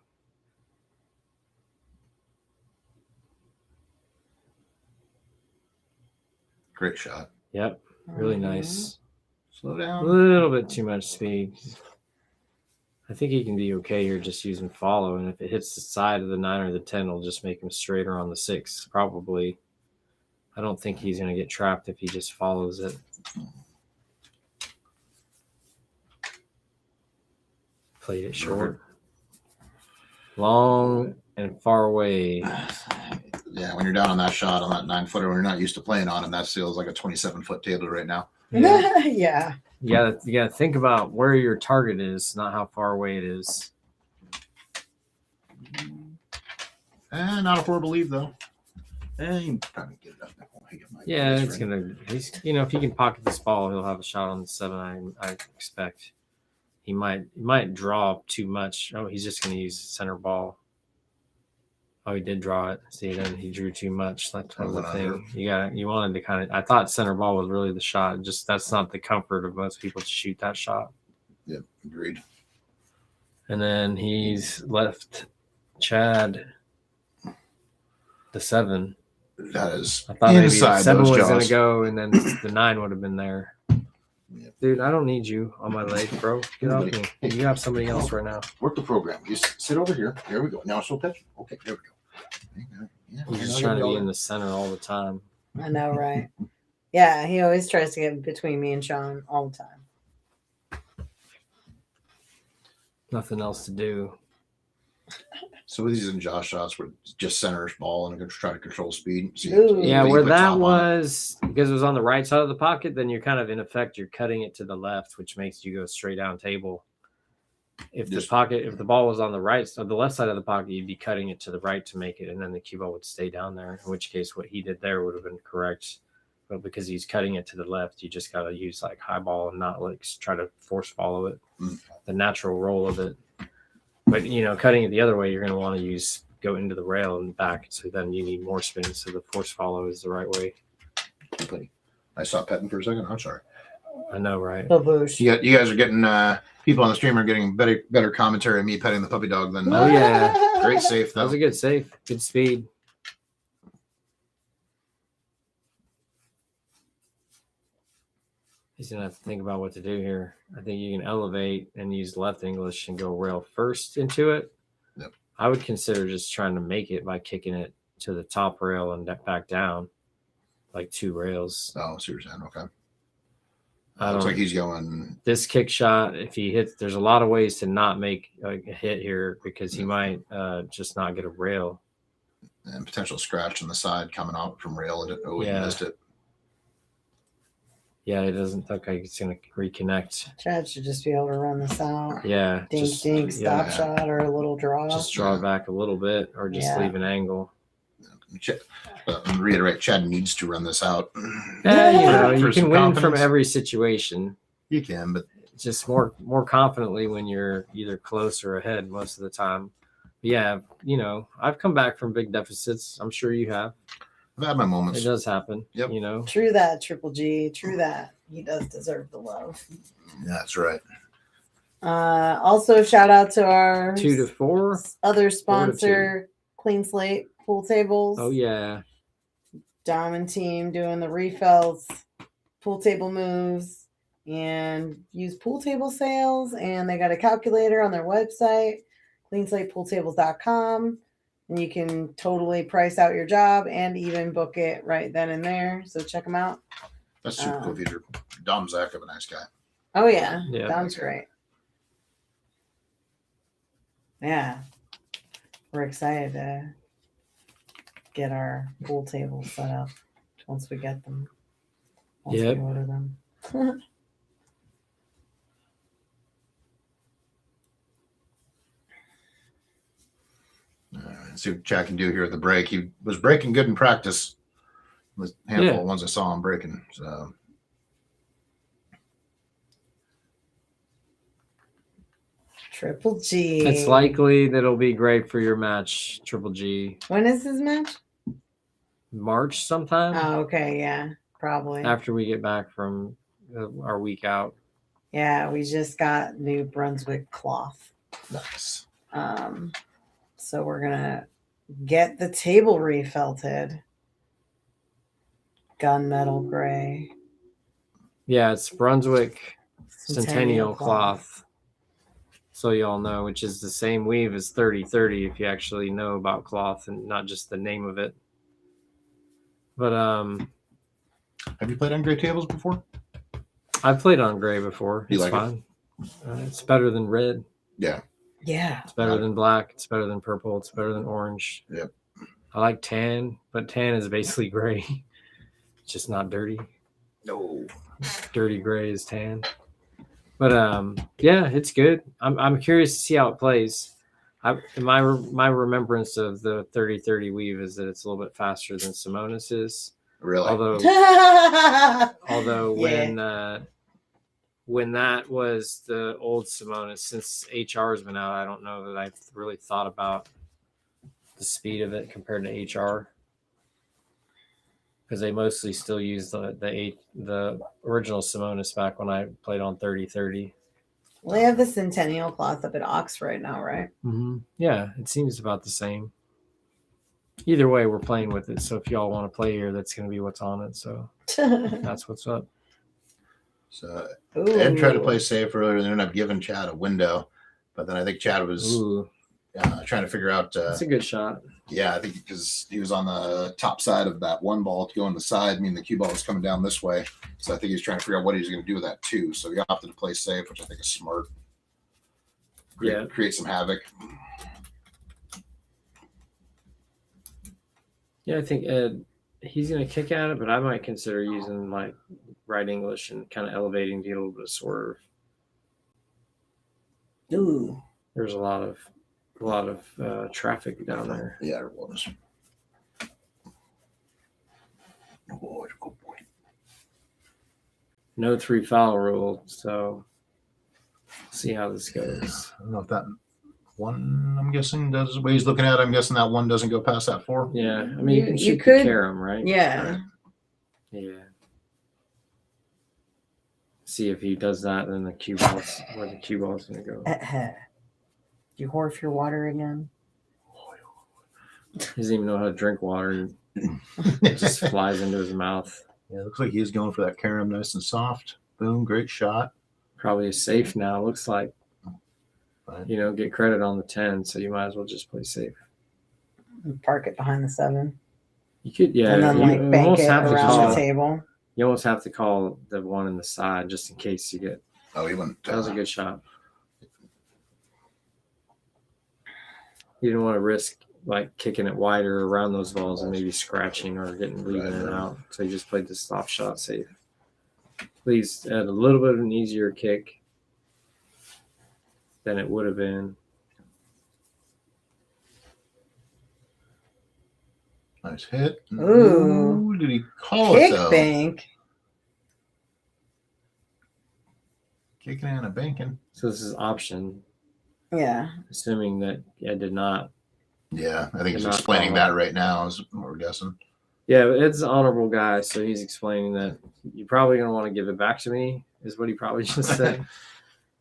Great shot. Yep. Really nice. Slow A down. little bit too much speed. I think he can be okay here just using follow. And if it hits the side of the 9 or the 10, it'll just make him straighter on the 6, probably. I don't think he's going to get trapped if he just follows it. Played it short. Long and far away. Yeah, when you're down on that shot on that 9-footer, when you're not used to playing on him, that feels like a 27-foot table right now. Yeah. You gotta think about where your target is, not how far away it is. Not a horrible lead though. You probably get it up. Yeah, it's gonna. He's if he can pocket this ball, he'll have a shot on the 7. I expect. He might draw too much. Oh, he's just gonna use center ball. Oh, he did draw it. See, then he drew too much. That's one of the thing. You wanted to kind of. I thought center ball was really the shot. Just that's not the comfort of most people to shoot that shot. Yep, agreed. And then he's left Chad the 7. That is. I thought maybe inside 7 those was jaws. gonna go, and then the 9 would have been there. Yep. Dude, I don't need you on my leg, bro. Get off me. You have somebody else right now. Work the program. Just sit over here. There we go. Now she'll pitch. Okay, there we go. Yeah, He's just trying to be in the center all the time. I know, right? Yeah, he always tries to get between me and Shawn all the time. Nothing else to do. So with these in Josh shots, we're just center's ball and try to control speed. So Ooh. Yeah, you where put that top on it. was, because it was on the right side of the pocket, then you're kind of, in effect, you're cutting it to the left, which makes you go straight down table. If the ball was on the right, or the left side of the pocket, you'd be cutting it to the right to make it, and then the cue ball would stay down there, in which case what he did there would have been correct. But because he's cutting it to the left, you just got to use like high ball and not like try to force follow it, the natural roll of it. But, cutting it the other way, you're going to want to go into the rail and back. So then you need more spin. So the force follow is the right way. I stopped petting for a second. I'm sorry. I know, right? Baboosh. You guys are getting people on the stream are getting better commentary on me petting the puppy dog than Oh, yeah. great safe That though. was a good save. Good speed. He's going to have to think about what to do here. I think you can elevate and use left English and go rail first into it. Yep. I would consider just trying to make it by kicking it to the top rail and back down, like 2 rails. Oh, seriously. Okay. I Looks don't- like he's going. This kick shot, if he hits, there's a lot of ways to not make a hit here because he might just not get a rail. And potential scratch on the side coming out from rail. He Yeah. missed it. Yeah, it doesn't look like it's going to reconnect. Chad should just be able to run this out. Yeah. Dink, just, dink, stop yeah, shot, or a little draw. just draw back a little bit or just Yeah. leave an angle. Reiterate, Chad needs to run this out. Yeah, you For can some win from confidence. every situation. You can, but Just more confidently when you're either close or ahead most of the time. Yeah, I've come back from big deficits. I'm sure you have. I've had my It moments. does happen. Yep. True that, Triple G. True that. He does deserve the love. Yeah, that's right. Also, shout out to our 2 to 4. other sponsor, Clean Slate Pool Tables. Oh yeah. Dom and team doing the refills, pool table moves, and use pool table sales. And they got a calculator on their website, cleanslatepooltables.com. And you can totally price out your job and even book it right then and there. So check them out. That's super cool feature. Dom Zach of a nice guy. Oh, yeah. Yeah. Dom's great. Yeah. We're excited to get our pool tables set up once we get them. Once Yep. we order them. See what Chad can do here at the break. He was breaking good in practice. With a handful of ones I saw him breaking. So Triple G. It's likely that it'll be great for your match, Triple G. When is his match? March sometime Oh, okay. Yeah, probably. after we get back from our week out. Yeah, we just got New Brunswick cloth. nice. So we're gonna get the table refelted. Gunmetal gray. Yeah, it's Brunswick Centennial cloth. So y'all know, which is the same weave as 3030 if you actually know about cloth and not just the name of it. But Have you played on gray tables before? I've played on gray before. You It's like it? fine. It's better than red. Yeah. Yeah. It's better Yeah. than black. It's better than purple. It's better than orange. Yep. I like tan, but tan is basically gray. It's just not dirty. No. Dirty gray is tan. But yeah, it's good. I'm curious to see how it plays. My remembrance of the 30-30 weave is that it's a little bit faster than Simonis is. Really? Although Yeah. when that was the old Simonis, since HR's been out, I don't know that I've really thought about the speed of it compared to HR, because they mostly still use the original Simonis back when I played on 30-30. Well, they have the Centennial cloth up at Ox right now, right? Mm-hmm. Yeah, it seems about the same. Either way, we're playing with it. So if y'all want to play here, that's going to be what's on it. So that's what's up. So Ed tried to play safe earlier and ended up giving Chad a window. But then I think Chad was Ooh, trying to figure out. that's a good shot. Yeah, I think because he was on the top side of that one ball to go on the side, meaning the cue ball was coming down this way. So I think he was trying to figure out what he was going to do with that too. So he opted to play safe, which I think is smart. Yeah. Create some havoc. Yeah, I think Ed, he's going to kick at it, but I might consider using like right English and kind of elevating to get a little bit of swerve. Ooh. There's a lot of traffic down there. Yeah, it was. Oh, good boy. No 3 foul rule, so see how this goes. I don't know if that one, I'm guessing, does the way he's looking at it, I'm guessing that one doesn't go past that 4. Yeah, I mean you can You shoot could- the carom, right? Yeah. Yeah. See if he does that, then the cue ball's where the cue ball's gonna go. You whore for your water again? He doesn't even know how to drink water. It just flies into his mouth. Yeah, it looks like he's going for that carom nice and soft. Boom, great shot. Probably is safe now. Looks like, Fine. get credit on the 10, so you might as well just play safe. Park it behind the 7. You could, yeah. And then you like bank almost it have to around call. the table. You almost have to call the one in the side just in case you get. Oh, he went. That was a good shot. You didn't want to risk like kicking it wider around those balls and maybe scratching or leaving it out. So you just played the stop shot safe. Please add a little bit of an easier kick than it would have been. Nice hit. Ooh. Did he call Kick it though? bank. Kicking and a banking. So this is option, Yeah. assuming that Ed did not. Yeah, I think he's Not explaining call that it. right now is what we're guessing. Yeah, but Ed's an honorable guy, so he's explaining that you're probably going to want to give it back to me, is what he probably just said.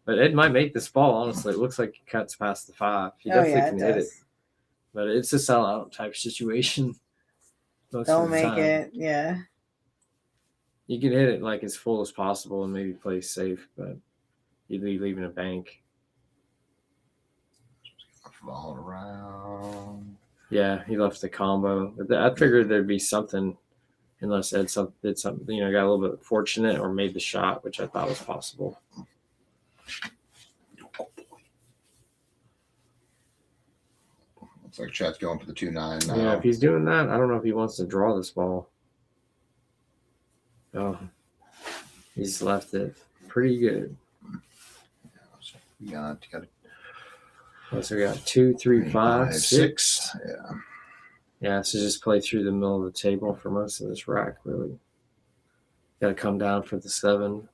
But Ed might make this ball, honestly. It looks like it cuts past the 5. He definitely yeah, can it hit it. does. But it's a sellout type situation. Most Don't of the make time. it. Yeah. You can hit it like as full as possible and maybe play safe, but you'd be leaving a bank. All around. Yeah, he left the combo. But I figured there'd be something, unless Ed did something, got a little bit fortunate or made the shot, which I thought was possible. Looks like Chad's going for the 2-9 now. Yeah, if he's doing that, I don't know if he wants to draw this ball. Oh, he's left it pretty good. So we got So we got 2, 3, 5, 6. Yeah. Yeah, so just play through the middle of the table for most of this rack, really. Got to come down for the 7.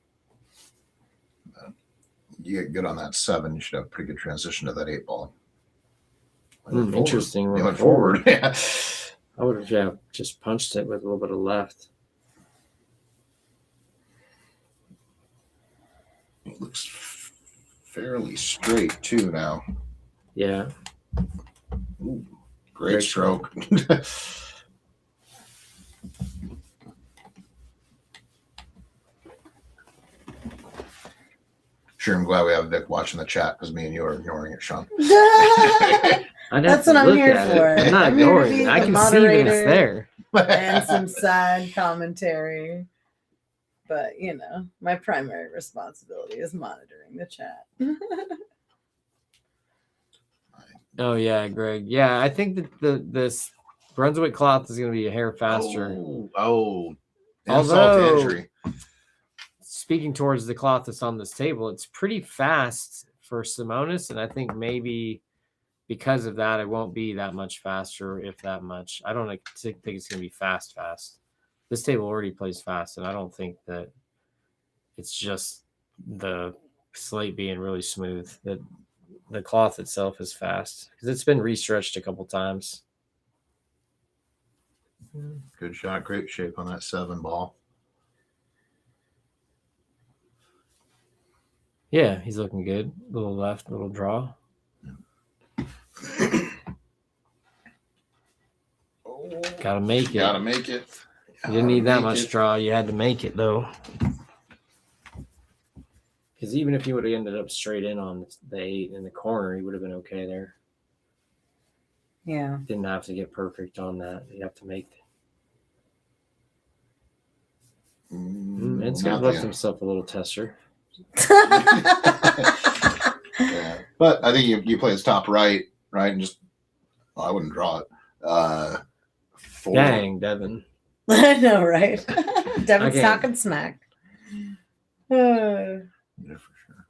You get good on that 7, you should have a pretty good transition to that 8 ball. Interesting. He went forward. Yeah. I would have just punched it with a little bit of left. It looks fairly straight too now. Yeah. Ooh, great Great stroke. Sure, I'm glad we have Vic watching the chat because me and you are ignoring it, Shawn. I'd have That's to what I'm look here at for. it. I'm not I'm here to ignoring be it. I the can see that it's moderator. there. and some sad commentary. But you know, my primary responsibility is monitoring the chat. Oh yeah, Greg. Yeah, I think that this Brunswick cloth is going to be a hair faster. Oh, Although- insult to injury. Speaking towards the cloth that's on this table, it's pretty fast for Simonis, and I think maybe because of that, it won't be that much faster, if that much. I don't think it's going to be fast. This table already plays fast, and I don't think that it's just the slate being really smooth. That the cloth itself is fast because it's been restretched a couple times. Good shot. Great shape on that 7 ball. Yeah, he's looking good. Little left, little draw. Gotta make it. Gotta make it. You didn't need that Gotta much make it. draw. You had to make it though. Because even if he would have ended up straight in on the 8 in the corner, he would have been okay there. Yeah. Didn't have to get perfect on that. You have to make it. And Scott left himself a little tester. Yeah. But I think you play his top right, and just I wouldn't draw it. 4. Dang, Devin. I know, right? Devin's Okay. talking smack. Yeah, for sure.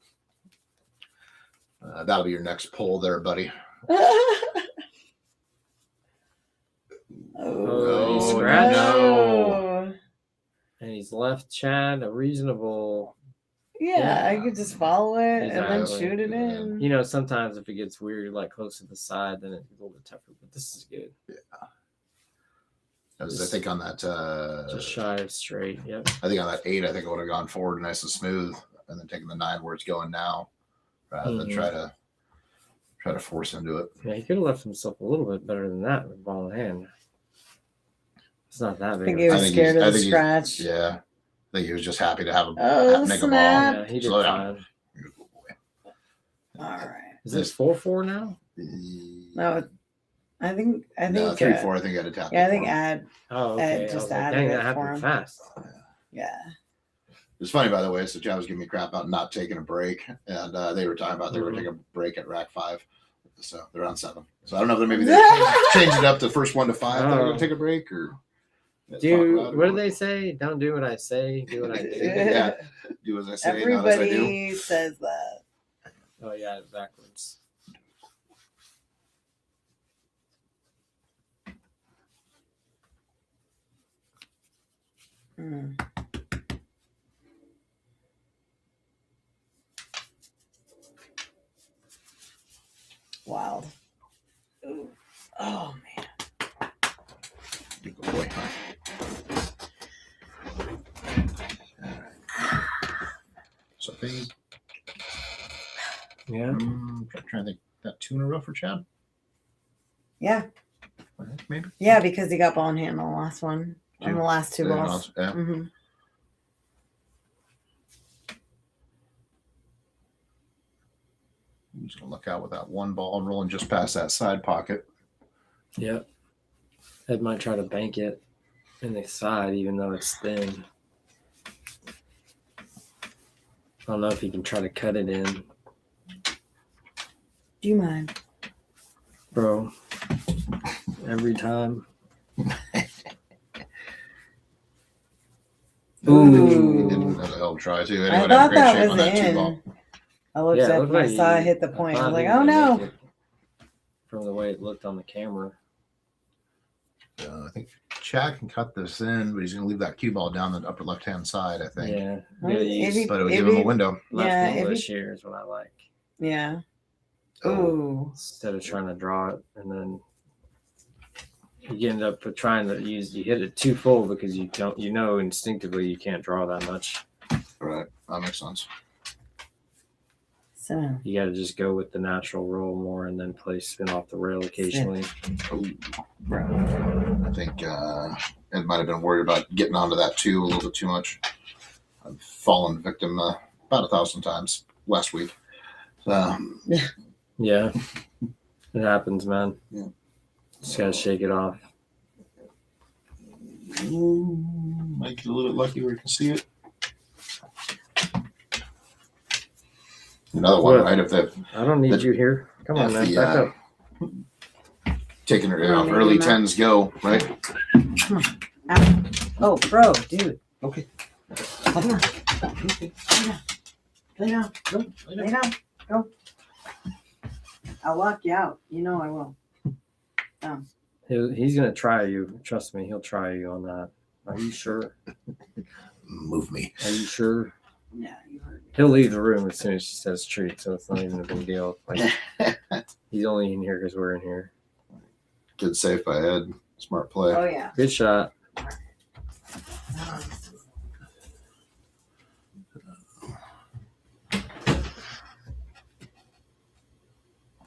That'll be your next pull there, buddy. Oh, he no. scratched. No. And he's left Chad a reasonable. Yeah, I could just follow it and then Exactly. shoot it in. You know, sometimes if it gets weird, like close to the side, then it's a little bit tougher. But this is good. As I think on that, Just shy of straight. Yep. I think on that 8, I think I would have gone forward nice and smooth, and then taking the 9 where it's going now, rather than try to force him to it. Yeah, he could have left himself a little bit better than that with ball in hand. It's not that I big. think of he a- was think scared he's- of I the think he's- scratch. Yeah, I think he was just happy to have him Oh, make a ball. snap. Yeah, he did Slow down. fine. All right. Is this 4-4 now? No, I think. No, 3-4. I think I had to tap. Yeah, I it think for him. Ed. Oh, Ed okay. I just was like, added dang, it that for happened him. fast. Yeah. It's funny, by the way. So Chad was giving me crap about not taking a break, and they were talking about they were Mhm. taking a break at rack 5, so they're on 7. So I don't know if maybe they changed it up the first 1 to 5. They're Oh. gonna take a break or talk Do about it, what do or- they say? Don't do what I say. Do what I do. Yeah. Do as I say, not as I do. Everybody says that. Oh yeah, it's backwards. Mm. Wild. Ooh. Oh man. Good boy. So I think Yeah. I'm trying to think that 2 in a row for Chad. Yeah. Maybe. Yeah, because he got ball in hand on the last one. On the last 2 balls. Yeah. Mm-hmm. I'm just gonna look out with that 1 ball rolling just past that side pocket. Yep. Ed might try to bank it in the side, even though it's thin. I don't know if he can try to cut it in, Do you mind? bro. Every time. Ooh. He didn't have a hell of a try too. I Anyone have thought great that shape was on that 2 in. ball. I looked Yeah, it up looked and I like saw he- it hit the point. I thought was he like, oh gonna no. make it from the way it looked on the camera. I think Chad can cut this in, but he's gonna leave that cue ball down the upper left hand side. I think. Yeah. Well, Gotta if use he- But it would if give him a he- window. left Yeah, if English he- here is what I like. Yeah. Oh. Ooh. Instead of trying to draw it and then you end up trying to you hit it too full because you know instinctively you can't draw that much. Right. That makes sense. So You got to just go with the natural roll more and then play spin off the rail occasionally. I think Ed might have been worried about getting onto that 2 a little bit too much. I've fallen victim about 1,000 times last week. So Yeah. It happens, man. Yeah. Just got to shake it off. Might get a little bit lucky where you can see it. Another one, What? right? If they've I don't need you here. Come on, if man. the, Back up. taking her Oh, maybe early not. 10s go, right? Oh, bro, dude. Okay. Come on. Lay down. Go. Lay down. Go. I'll lock you out. You know I will. He's gonna try you. Trust me, he'll try you on that. Are you sure? Move me. Are you sure? Yeah, you heard me. He'll leave the room as soon as she says treat, so it's not even a big deal. Like he's only in here because we're in here. Good save by Ed. Smart play. Oh, yeah. Good shot.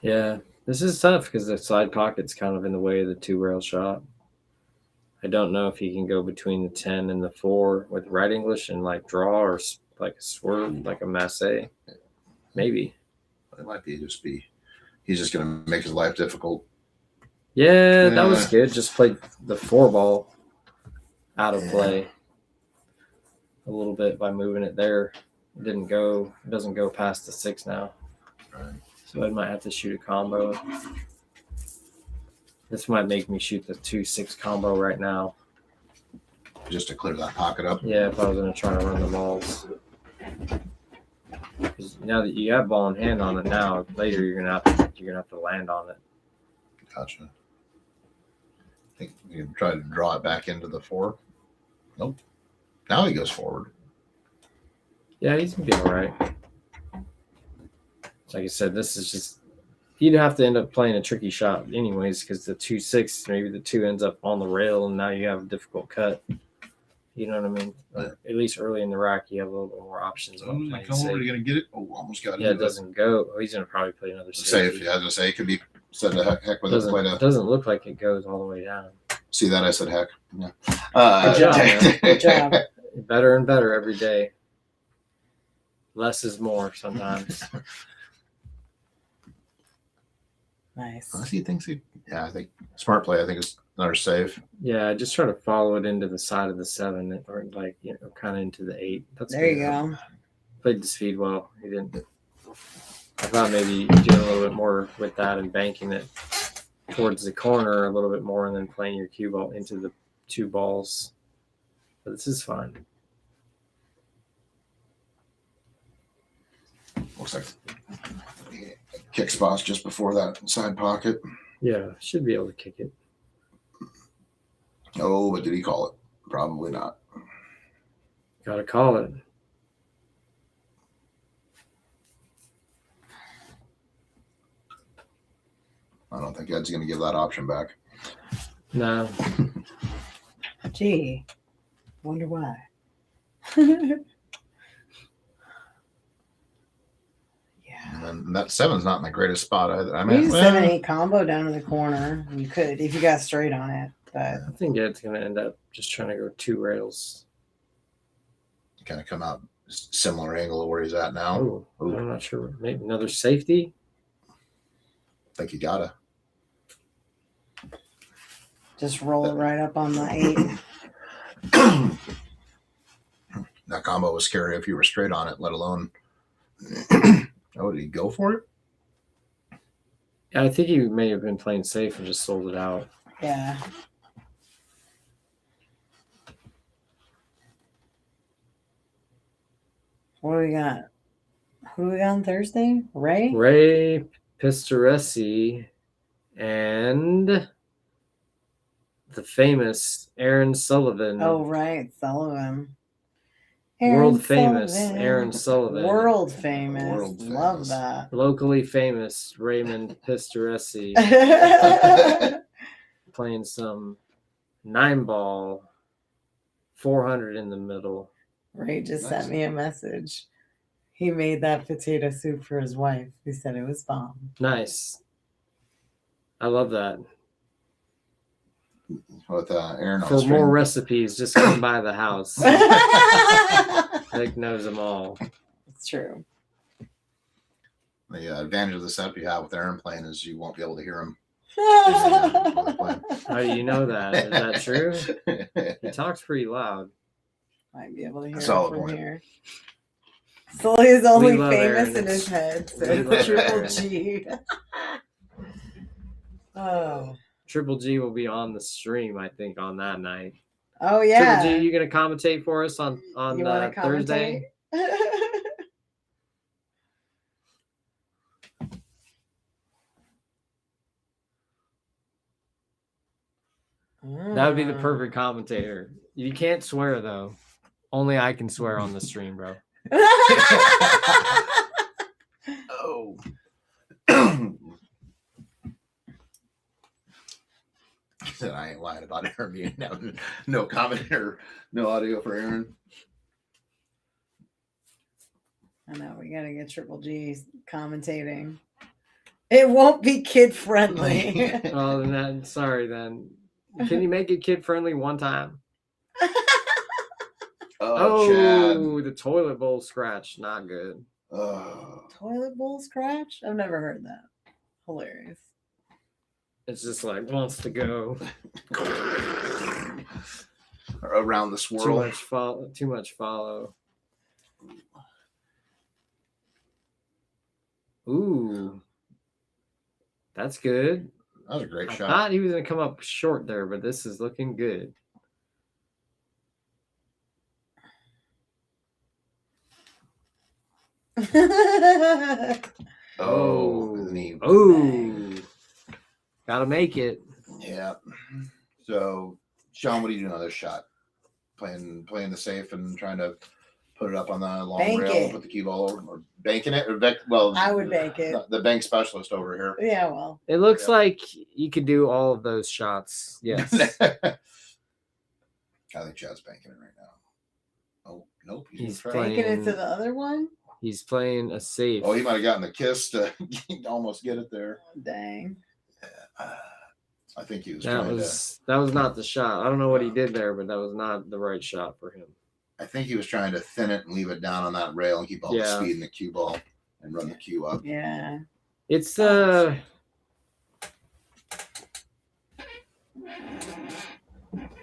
Yeah, this is tough because the side pocket's kind of in the way of the 2-rail shot. I don't know if he can go between the 10 and the 4 with right English and like draw or like a swerve, like a masse. Maybe. It might be he's just going to make his life difficult. Yeah, that was good. Just played the 4 ball out of play a little bit by moving it there. It didn't go. It doesn't go past the 6 now. Right. So I might have to shoot a combo. This might make me shoot the 2-6 combo right now. Just to clear that pocket up. Yeah, if I was gonna try to run the balls. 'Cause now that you have ball in hand on it, now later you're gonna have to land on it. Gotcha. I think you can try to draw it back into the 4. Nope. Now he goes forward. Yeah, he's gonna be all right. Like I said, this is just you'd have to end up playing a tricky shot anyways because the 2-6, maybe the 2 ends up on the rail and now you have a difficult cut. You know what I mean? At least early in the rack, you have a little bit more options. Oh, Playing come over. safe. You going to get it? Oh, almost got it. Yeah, it doesn't go. Oh, he's going to probably play another Safe. safety. Yeah, I was going to say, it could be said to heck with it. It doesn't look like it goes all the way down. See that? I said heck. Yeah. Good job, man. Good job. Better and better every day. Less is more sometimes. Nice. Unless he thinks I think smart play. I think it's another safe. Yeah, just try to follow it into the side of the 7 or like, kind of into the 8. That's There good. you go. Played the speed well. He didn't. I thought maybe doing a little bit more with that and banking it towards the corner a little bit more and then playing your cue ball into the 2 balls. But this is fine. Looks like kick spots just before that side pocket. Yeah, should be able to kick it. Oh, but did he call it? Probably not. Got to call it. I don't think Ed's going to give that option back. No. Gee, wonder why. Yeah. And that 7's not in the greatest spot either. I You mean, can 7-8 combo down to the corner. You could if you got straight on it, but I think Ed's going to end up just trying to go 2 rails. kind of come out similar angle to where he's at now. Oh, Ooh. I'm not sure. Maybe another safety. I think you gotta. just roll it right up on the 8. That combo was scary if you were straight on it, let alone. Oh, did he go for it? Yeah, I think he may have been playing safe and just sold it out. Yeah. What do we got? Who do we got on Thursday? Ray? Ray Pistoresi and the famous Aaron Sullivan. Oh, right. Sullivan. World famous Sullivan. Aaron Sullivan. World famous. World Love famous. that. Locally famous Raymond Pistoresi playing some 9-ball, 400 in the middle. Ray just Nice. sent me a message. He made that potato soup for his wife. He said it was bomb. Nice. I love that. With Aaron on For stream. more recipes, just come by the house. Nick knows them all. It's true. The advantage of the setup you have with Aaron playing is you won't be able to hear him How do you know that? Is that true? He talks pretty loud. Might be able to hear it Solid from point. here. Sully's only love famous Aaron. in his head. So We love Triple Aaron. G. Oh. Triple G will be on the stream, I think, on that night. Oh yeah. Triple G, you gonna commentate for us on You wanna Thursday? That would be the perfect commentator. You can't swear though. Only I can swear on the stream, bro. Oh. Said I ain't lying about Aaron being having no comment or no audio for Aaron. I know we gotta get Triple G commentating. It won't be kid friendly. Oh, then sorry then. Can you make it kid friendly one time? Oh, The toilet bowl scratch, not good. Chad. Oh. Toilet bowl scratch? I've never heard that. Hilarious. It's just like wants to go. Around the swirl. Too much follow. Ooh. That's good. That was a great I shot. thought he was gonna come up short there, but this is looking good. Oh, and he- Gotta make it. yeah. So, Shawn, what are you doing on this shot? Playing the safe and trying to put it up on the long Bank rail, it. put the cue ball over, or banking it, or well, I would bank it. The bank specialist over here. Yeah, well. It looks Yeah. like you could do all of those shots. Yes. I think Chad's banking it right now. Oh, nope. He's trying. playing- Taking it to the other one? He's playing a safe. Oh, he might have gotten the kiss to almost get it there. Dang. I think he was that trying was not the shot. I don't know what he did there, but that was not the right shot for him. I think he was trying to thin it and leave it down on that rail and keep all the Yeah. speed in the cue ball and run the cue up. Yeah. It's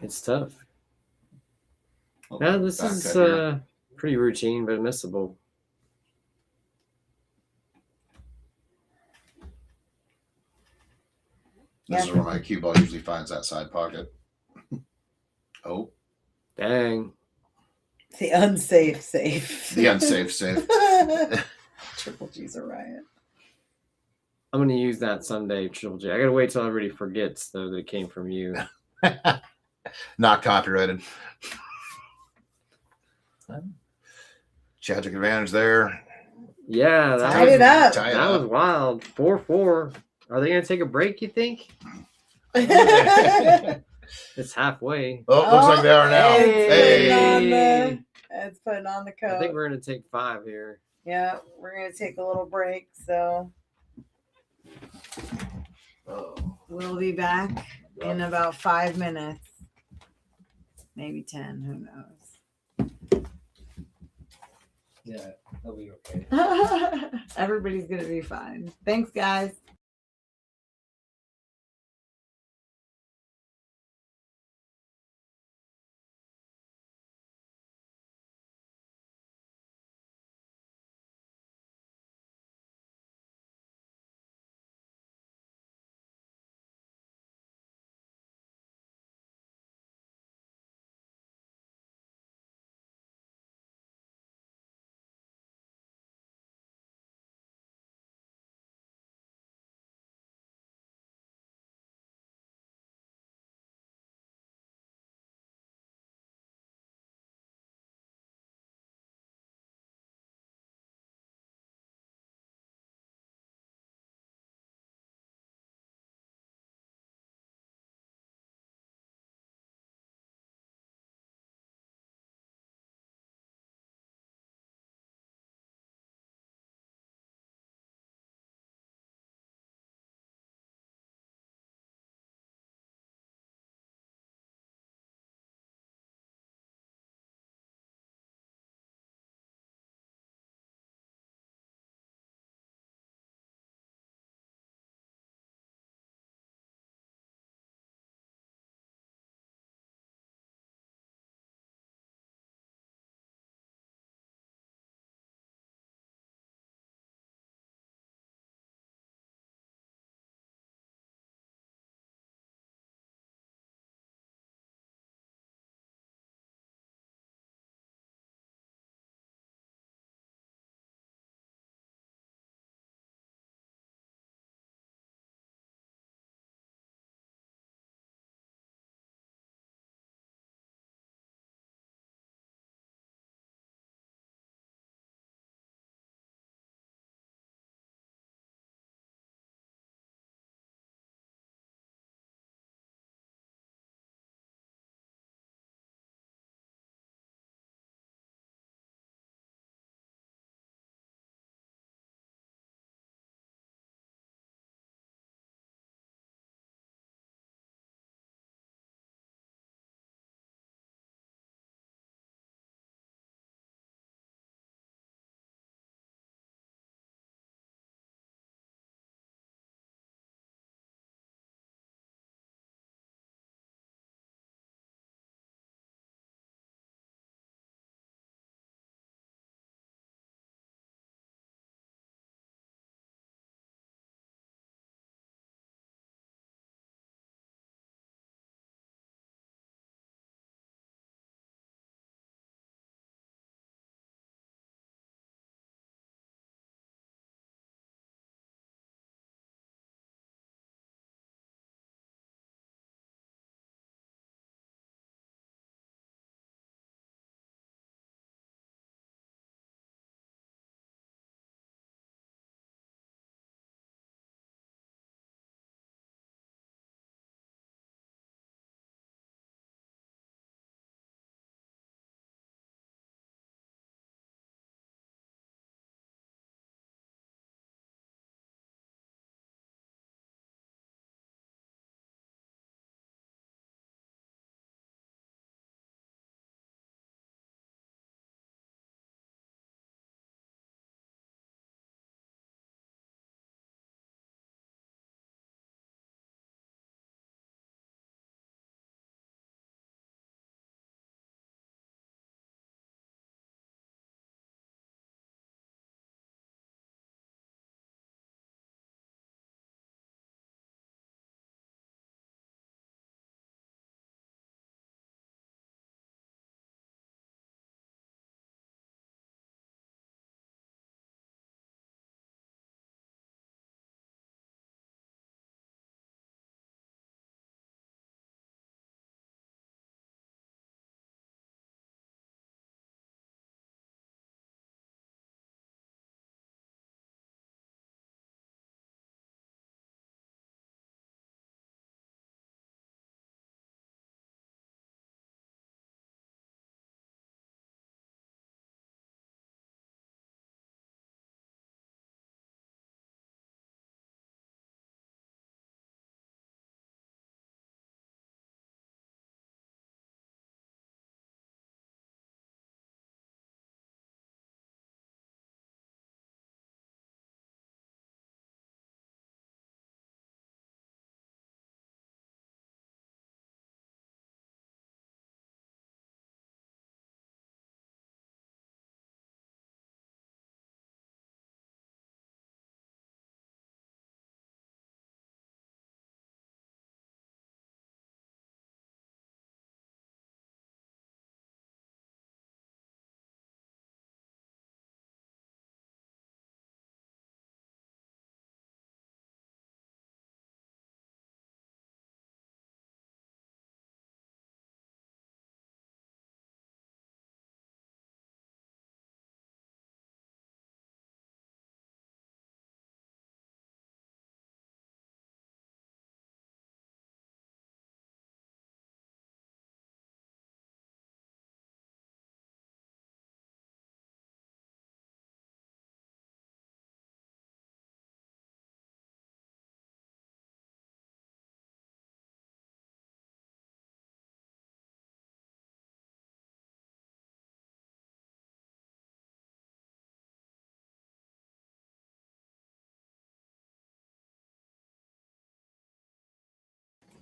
it's tough. Oh, Yeah, this back is cut here. pretty routine, but missable. This is where my cue ball usually finds that side pocket. Oh, Dang. The unsafe safe. the unsafe safe. Triple G's a riot. I'm gonna use that someday, Triple J. I gotta wait till everybody forgets though that it came from you. Not copyrighted. Chad took advantage there. Yeah, Tied it up. Tie it That up. was wild. 4-4. Are they gonna take a break? You think? It's It's halfway. Oh, looks like they are now. Hey. putting on the coat. I think we're gonna take 5 here. Yeah, we're gonna take a little break, so Oh. we'll be back in about 5 minutes. Maybe 10, who knows. Yeah, that'll be okay. Everybody's gonna be fine. Thanks, guys.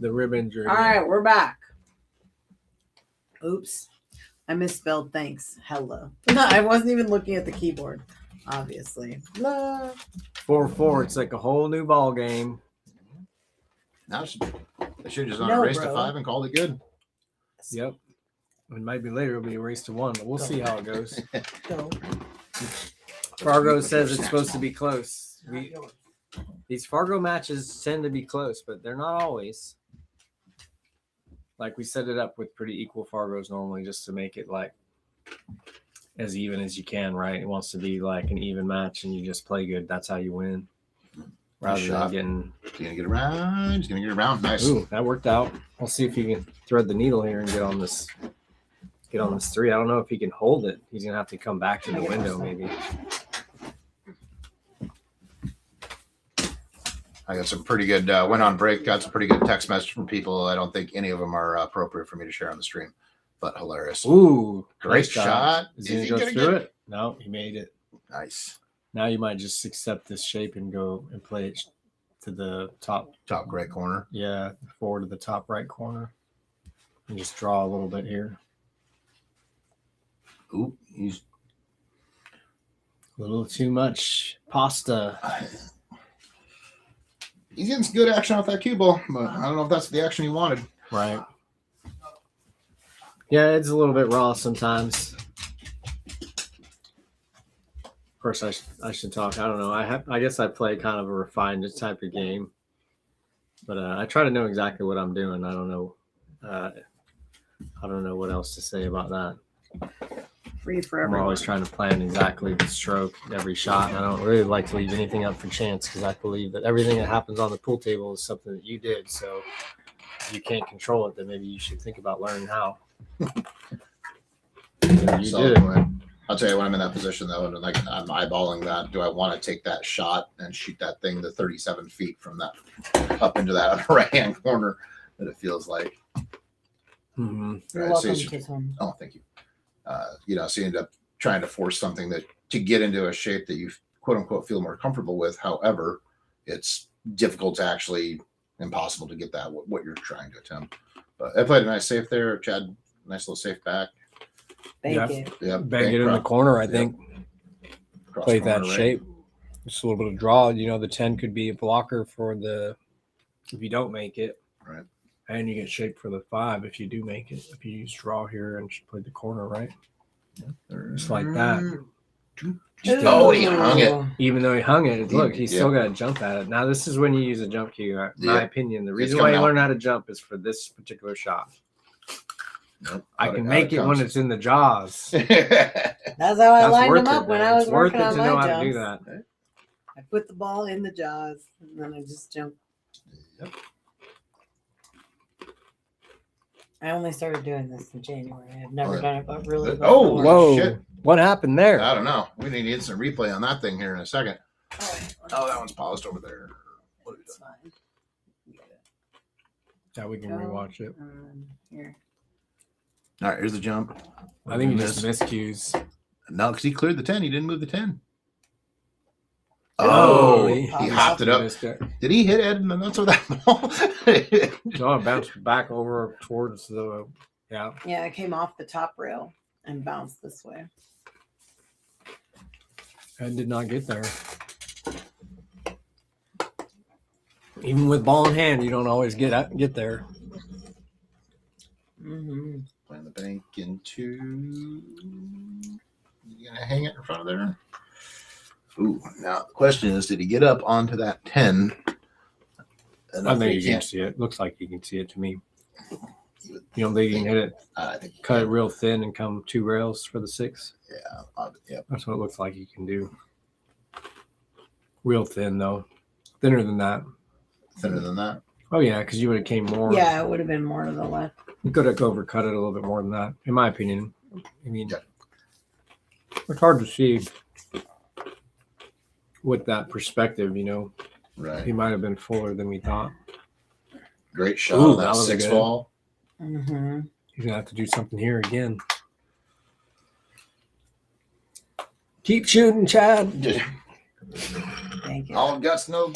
the rib injury. All right, we're back. Oops. I misspelled thanks. Hello. No, I wasn't even looking at the keyboard, obviously. No. 4-4. It's like a whole new ball game. Now they should just on No, a race bro. to 5 and called it good. Yep. It might be later. It'll be a race to 1, but we'll see how it goes. Go. Fargo says it's supposed to be close. These Fargo matches tend to be close, but they're not always. Like we set it up with pretty equal Fargos normally just to make it like as even as you can, right? It wants to be like an even match and you just play good. That's how you win. Rather than getting. He's going to get around. He's going to get around. Nice. Ooh, that worked out. We'll see if he can thread the needle here and get on this 3. I don't know if he can hold it. He's going to have to come back to the window maybe. I got some pretty good, went on break, got some pretty good text messages from people. I don't think any of them are appropriate for me to share on the stream, but hilarious. Ooh, Great nice shot. Is he going to go through it? No, he made it. Nice. Now you might just accept this shape and go and play it to the top right corner. Yeah, forward to the top right corner. And just draw a little bit here. Ooh, he's a little too much pasta. He's getting some good action off that cue ball, but I don't know if that's the action he wanted. Right. Yeah, it's a little bit raw sometimes. Of course, I should talk. I don't know. I guess I play kind of a refined type of game, but I try to know exactly what I'm doing. I don't know. I don't know what else to say about that. Free for I'm everyone. always trying to plan exactly the stroke, every shot. And I don't really like to leave anything up for chance because I believe that everything that happens on the pool table is something that you did. So if you can't control it, then maybe you should think about learning how. You did it. I'll tell you when I'm in that position though, and like I'm eyeballing that. Do I want to take that shot and shoot that thing to 37 feet from that up into that right hand corner that it feels like? Mm-hmm. You're Right, welcome, so Kiss Home. oh, thank you. So you end up trying to force something to get into a shape that you quote unquote feel more comfortable with. However, it's difficult to actually impossible to get that what you're trying to attempt. But I played a nice safe there. Chad, nice little safe back. Thank you. Yeah, Bang it in the corner, I think. Cross Play corner, that right? shape. Just a little bit of draw. The 10 could be a blocker for if you don't make it. Right. And you get shape for the 5 if you do make it. If you use draw here and just play the corner, right? Just like that. Oh, he hung it. Even though he hung it, look, he's Yeah. still got to jump at it. Now, this is when you use a jump cue. In my opinion, the reason why coming you out. learn how to jump is for this particular shot. Nope. I Out can it make it when comes. it's in the jaws. That's how I That's lined worth them it, up when man. I was It's worth working it on to my know how jumps. to do that. I put the ball in the jaws and then I just jumped. Yep. I only started doing this in January. I've never Oh, done it, but really. Oh, before. Whoa. shit. What happened there? I don't know. We need instant replay on that thing here in a second. Oh, Oh, that one's paused over there. What are we it's doing? fine. Yeah, we can Go. rewatch it. Here. All right, here's the jump. I think he just miscues. No, because he cleared the 10. He didn't move the 10. Oh, Oh, he he hopped it up. missed it. Did he hit Ed in the nuts with that ball? No, it bounced back over towards the Yeah, it came off the top rail and bounced this way. Ed did not get there. Even with ball in hand, you don't always get there. Mm-hmm. Playing the bank into. You gonna hang it in front of there? Ooh, now the question is, did he get up onto that 10? I think you can see it. Looks like you can see it to me. You don't think you can hit it, I think cut it real thin and come 2 rails for the 6? Yeah, yep. That's what it looks like you can do. Real thin, though. Thinner than that. Thinner than that. Oh, yeah, because you would have came more. Yeah, it would have been more to the left. You could have overcut it a little bit more than that, in my opinion. I mean, Yeah. it's hard to see with that perspective, He Right. might have been fuller than we thought. Great shot Ooh, on that that was 6 good. ball. Mm-hmm. He's going to have to do something here again. Keep shooting, Chad. Just Thank you. all guts, no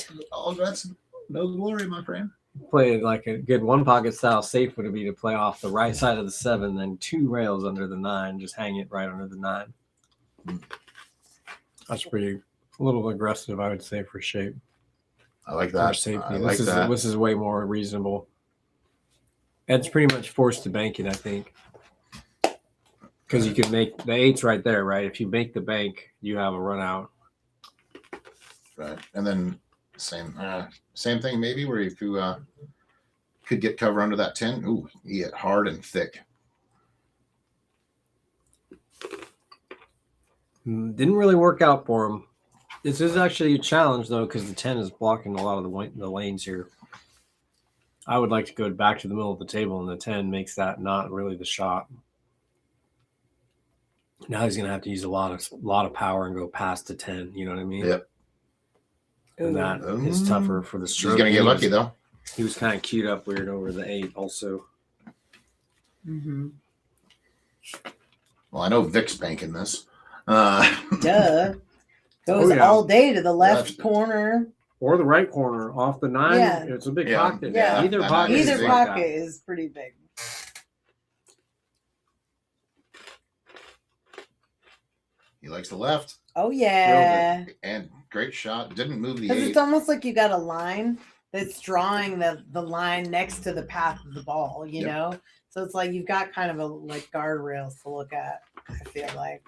glory, my friend. Play like a good one pocket style safe would be to play off the right side of the 7, then 2 rails under the 9, just hang it right under the 9. That's pretty a little aggressive, I would say, for shape. I like For that. safety. I like this that. is way more reasonable. Ed's pretty much forced to bank it, I think. Because you can make the 8's right there, right? If you make the bank, you have a run out. Right. And then same thing maybe where if you could get cover under that 10. Ooh, you get hard and thick. Didn't really work out for him. This is actually a challenge, though, because the 10 is blocking a lot of the lanes here. I would like to go back to the middle of the table, and the 10 makes that not really the shot. Now he's going to have to use a lot of power and go past the 10. You know what I mean? Yep. And that is tougher for the stroke. He's going to get lucky, though. He was kind of queued up weird over the 8 also. Mm-hmm. Well, I know Vic's banking this. Duh. Goes all day to the left corner. Or the right corner off the 9. Yeah. It's a big Yeah. pocket. Yeah. Either pocket. Either pocket is pretty big. He likes the left. Oh, yeah. And great shot. Didn't move the Because 8. it's almost like you got a line that's drawing the line next to the path of the ball, you know? So it's like you've got kind of a like guardrails to look at, I feel like.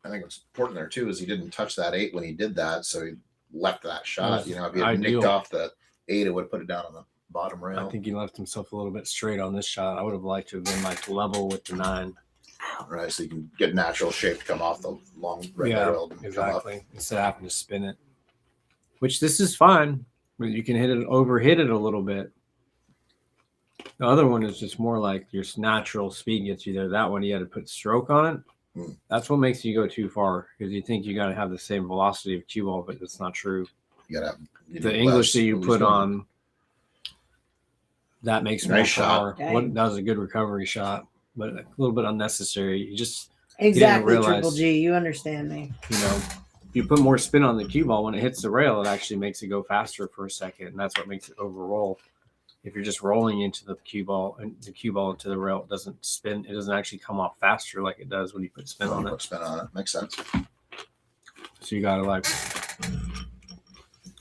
I think what's important there, too, is he didn't touch that 8 when he did that. So he left that shot. You know, if he had nicked off the 8, it would have put it down on the bottom rail. I think he left himself a little bit straight on this shot. I would have liked to have been like level with the 9. Right, so you can get natural shape to come off the long red rail. Exactly. Instead of having to spin it. Which this is fine, but you can overhit it a little bit. The other one is just more like your natural speed gets you there. That one you had to put stroke on it. That's what makes you go too far because you think you got to have the same velocity of cue ball, but that's not true. You got the English that you put on that makes more power. That was a good recovery shot, but a little bit unnecessary. You just exactly realize, Triple G. You understand me. You know, if you put more spin on the cue ball when it hits the rail, it actually makes it go faster for a second, and that's what makes it overroll. If you're just rolling into the cue ball into the rail, it doesn't spin. It doesn't actually come off faster like it does when you put spin on it. Spin on it makes sense. So you got to like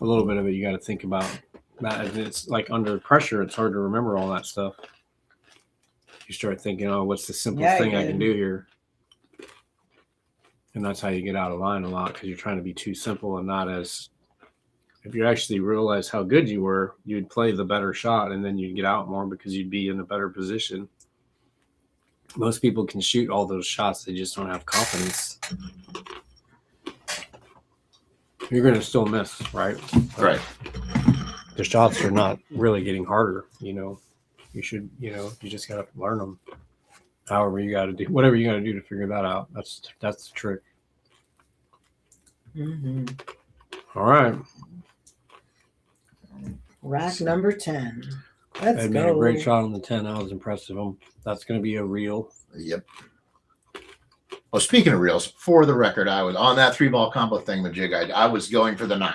a little bit of it. You got to think about that. It's like under pressure. It's hard to remember all that stuff. You start thinking, oh, what's the simplest thing I can do here? And that's how you get out of line a lot because you're trying to be too simple and not as. If you actually realize how good you were, you'd play the better shot and then you'd get out more because you'd be in a better position. Most people can shoot all those shots. They just don't have confidence. You're going to still miss, right? Right. The shots are not really getting harder. You know, you should, you just got to learn them. However you got to do, whatever you got to do to figure that out. That's the trick. Mm-hmm. All right. Rack number 10. Let's Ed made a great shot on the 10. That was impressive. That's going to be a reel. Yep. Well, speaking of reels, for the record, I was on that 3-ball combo thing with Jig. I was going for the 9.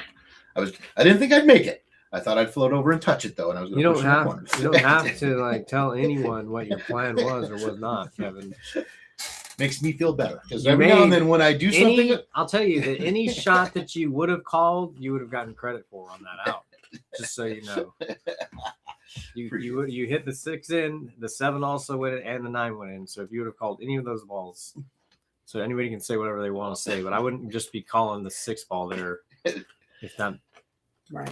I didn't think I'd make it. I thought I'd float over and touch it though, and I was going to push in the corner. You don't have to like tell anyone what your plan was or was not, Kevin. Makes me feel better because every now and then when I do something, I'll tell you that any shot that you would have called, you would have gotten credit for on that out. Just so you know, you hit the 6 in, the 7 also went in, and the 9 went in. So if you would have called any of those balls, so anybody can say whatever they want to say, but I wouldn't just be calling the 6 ball there if not, right?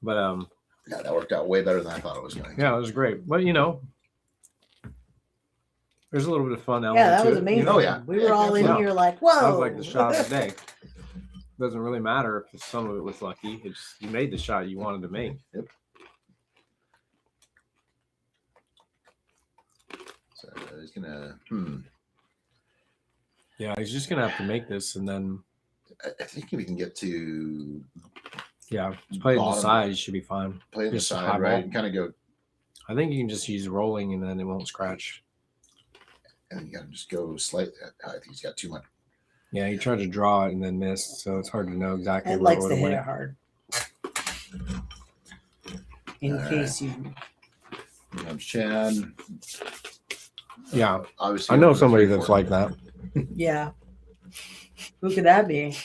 But yeah, that worked out way better than I thought it was going to. Yeah, it was great. But there's a little bit of fun element. Yeah, that was amazing. Oh yeah, we were all in here like, whoa! That was like the shot of the day. Doesn't really matter if some of it was lucky. It's you made the shot you wanted to make. Yep. So he's gonna. Yeah, he's just gonna have to make this, and then. I think we can get to. Yeah, just play the side. You should be fine. Play the side, right? Kind of go. I think you can just use rolling, and then it won't scratch. And you got to just go slightly. I think he's got too much. Yeah, he tried to draw it and then missed, so it's hard to know exactly. It likes to hit it hard. in All case you. We have Chad. Yeah, Obviously, I know over somebody 3-4 that's like that. Yeah. Who could that be?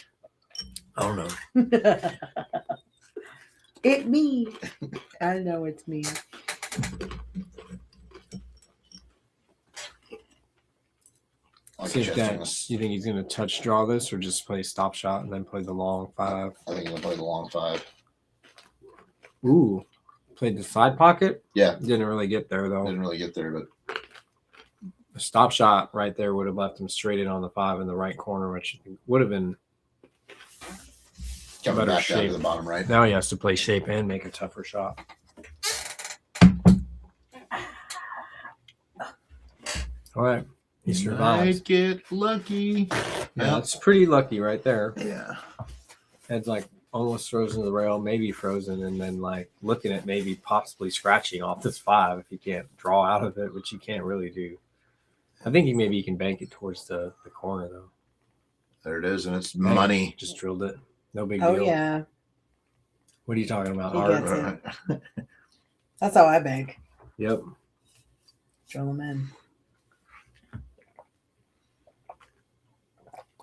I don't know. It me. I know it's me. Like See if Chad's that, doing this. you think he's going to touch draw this or just play stop shot and then play the long 5? I think he'll play the long 5. Ooh, played the side pocket. Yeah, Didn't really get there though. didn't really get there, but The stop shot right there would have left him straight in on the 5 in the right corner, which would have been. coming Better back down shape. to the bottom right. Now he has to play shape and make a tougher shot. All right, he survives. Might get lucky. Yeah, it's pretty lucky right there. Yeah. Ed's like almost frozen to the rail, maybe frozen, and then like looking at maybe possibly scratching off this 5 if he can't draw out of it, which he can't really do. I think maybe he can bank it towards the corner though. There it is, and it's Hey, money. Just drilled it. No big Oh deal. yeah. What are you talking about? He Hard? gets it. That's how I bank. Yep. Drill them in.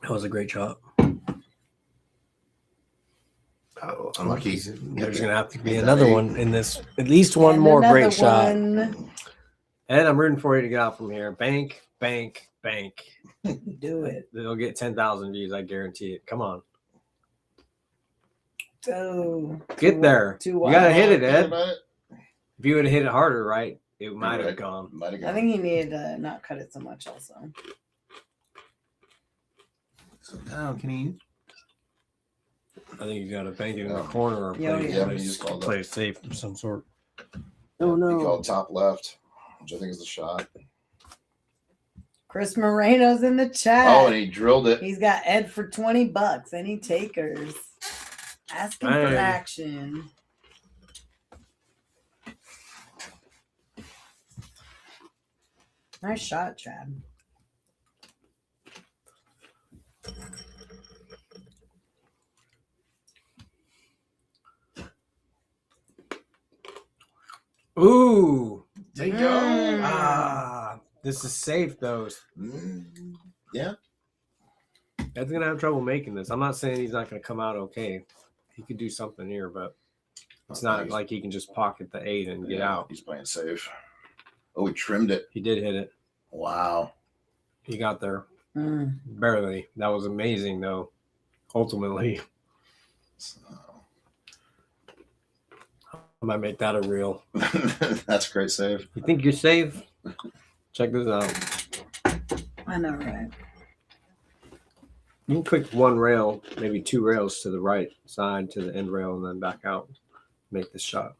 That was a great shot. Oh, unlucky. There's going to have to be Hit that another 8. one in this. At least one And more another great shot. one. And I'm rooting for you to get out from here. Bank, bank, bank. Do it. They'll get 10,000 views. I guarantee it. Come on. Go. Get there. Too You wide. got to hit it, Think Ed. about it. If you would have hit it harder, right, it might have Right. gone. Might have I gone. think he needed to not cut it so much also. So now can he? I think you got to bank it in the corner or Yeah, play, yeah. play, He just called play it safe of some sort. Oh no. He called top left, which I think is the shot. Chris Moreno's in the chat. Oh, and he drilled it. He's got Ed for $20. Any takers? Asking for Hey. action. Nice shot, Chad. Ooh. There you go. Ah. This is safe, though. Yeah. Ed's going to have trouble making this. I'm not saying he's not going to come out okay. He could do something here, but it's not like he can just pocket the 8 and get out. He's playing safe. Oh, he trimmed it. He did hit it. Wow. He got there. Mm. Barely. That was amazing, though. Ultimately, So, I might make that a reel. that's a great save. You think you're safe? Check this out. I know, right? You can click one rail, maybe 2 rails to the right side to the end rail, and then back out. Make this shot.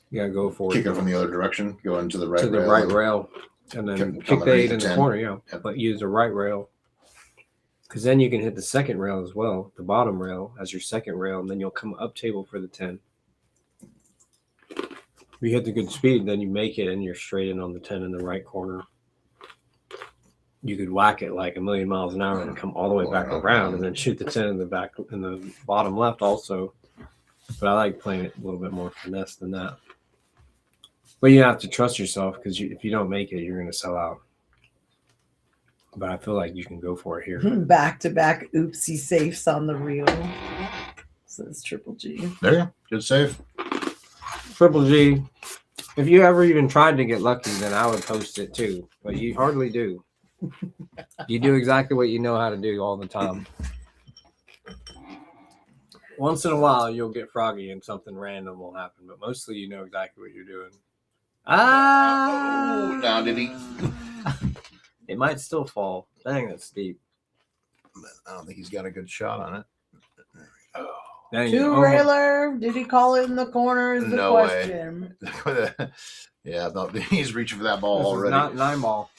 You gotta go for Kick it. it from the other direction. Go into the right to the rail. right rail, and then Come kick the 8 underneath in the the 10. corner. Yeah, Yep. but use the right rail, because then you can hit the second rail as well, the bottom rail as your second rail, and then you'll come up table for the 10. If you hit the good speed, then you make it, and you're straight in on the 10 in the right corner. You could whack it like a million miles an hour and come all the way back around, and then shoot the 10 in the back in the bottom left also. But I like playing it a little bit more finesse than that. But you have to trust yourself, because if you don't make it, you're going to sell out. But I feel like you can go for it here. Back-to-back oopsie safes on the reel. Says Triple G. There you go. Good save. Triple G, if you ever even tried to get lucky, then I would post it too. But you hardly do. You do exactly what you know how to do all the time. Once in a while, you'll get froggy and something random will happen, but mostly you know exactly what you're doing. Oh, now did he? It might still fall. Dang, that's steep. I don't think he's got a good shot on it. Oh. Dang, you Two almost- railer. Did he call it in the corner? Is the No way. question. Yeah, no, he's reaching for that ball This is already. not 9 ball.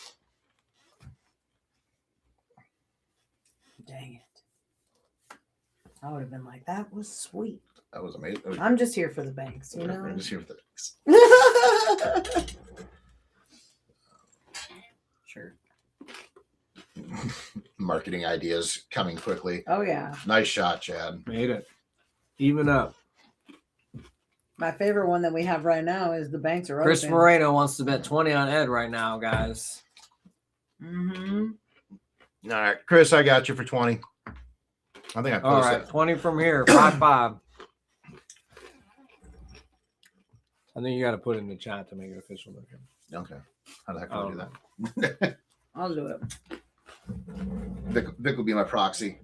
Dang it. I would have been like, that was sweet. That was amazing. I'm just here for the banks, you I'm know? just here for Sure. the marketing ideas coming quickly. Oh, yeah. Nice shot, Chad. Made it. Even up. My favorite one that we have right now is the banks are Chris open. Moreno wants to bet 20 on Ed right now, guys. Mm-hmm. All right, Chris, I got you for 20. I think I All posted right, 20 from here, 5-5. I think you got to put it in the chat to make it official. it. Okay. How the heck do I do that? I'll do it. Vic will be my proxy.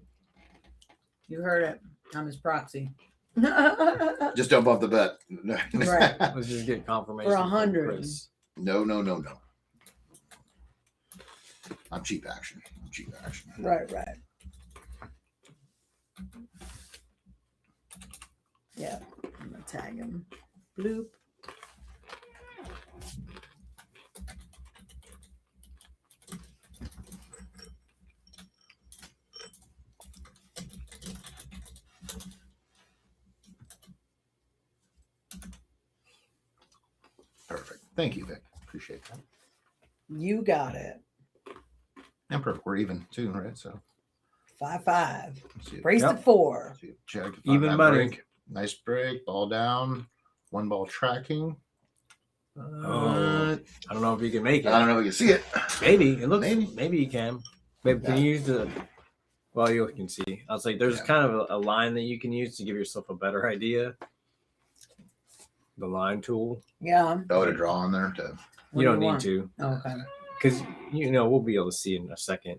You heard it. I'm his proxy. Just don't bump the bet. Right. Let's just get confirmation. For from 100. Chris. No. I'm cheap action. Right. Yeah. I'm gonna tag him. Bloop. Perfect. Thank you, Vic. Appreciate that. You got it. And perfect. We're even too, right? So 5-5. let's see it. Brace Yep. at 4. See it. Check. Even That money. break. Nice break. Ball down. One ball tracking. I don't know if you can make it. I don't know if you can see it. Maybe it looks. Maybe. Maybe you can. Maybe can you use the? Well, you can see. I was like, there's Yeah. kind of a line that you can use to give yourself a better idea. The line tool. Yeah. Oh, to draw on there. To What You do don't need want? to, Okay. because we'll be able to see in a second.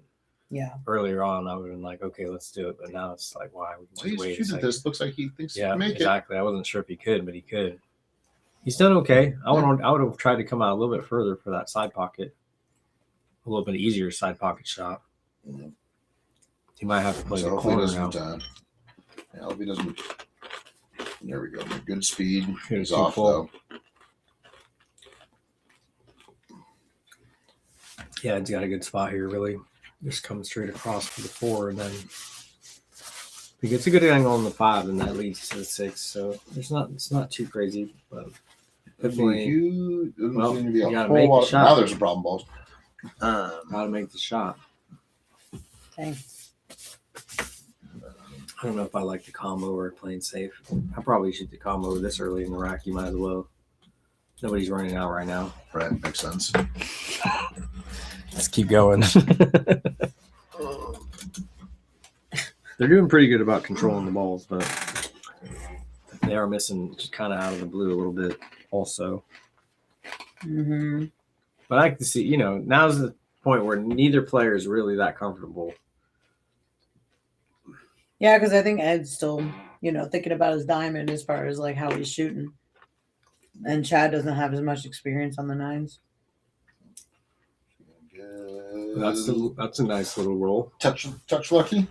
Yeah. Earlier on, I would have been like, okay, let's do it, but now it's like, why? We can well, just he's wait a shooting second. this. Looks like he thinks he Yeah, can make exactly. I wasn't sure if he could, but he could. He's done okay. I would have tried to come out a little bit further for that side pocket, a little bit easier side pocket shot. Mhm. He might have to it. play So the hopefully he corner doesn't. now. Yeah, hope he doesn't. There we go. Good speed. Good He's off full. though. Yeah, it's got a good spot here. Really, just come straight across for the 4, and then if he gets a good angle on the 5, then that leads to the 6. So it's not too crazy, but definitely Huge. Doesn't Well, seem to be a you gotta whole make the lot- shot. Now there's a problem, balls. how to make the shot. Okay. I don't know if I like the combo or playing safe. I probably should the combo this early in the rack. You might as well. Nobody's running out right now. Right, makes sense. Let's keep going. They're doing pretty good about controlling the balls, but they are missing just kind of out of the blue a little bit also. Mm-hmm. But I like to see, now's the point where neither player is really that comfortable. Yeah, because I think Ed's still, thinking about his diamond as far as like how he's shooting. And Chad doesn't have as much experience on the 9s. That's a nice little roll. Touch lucky.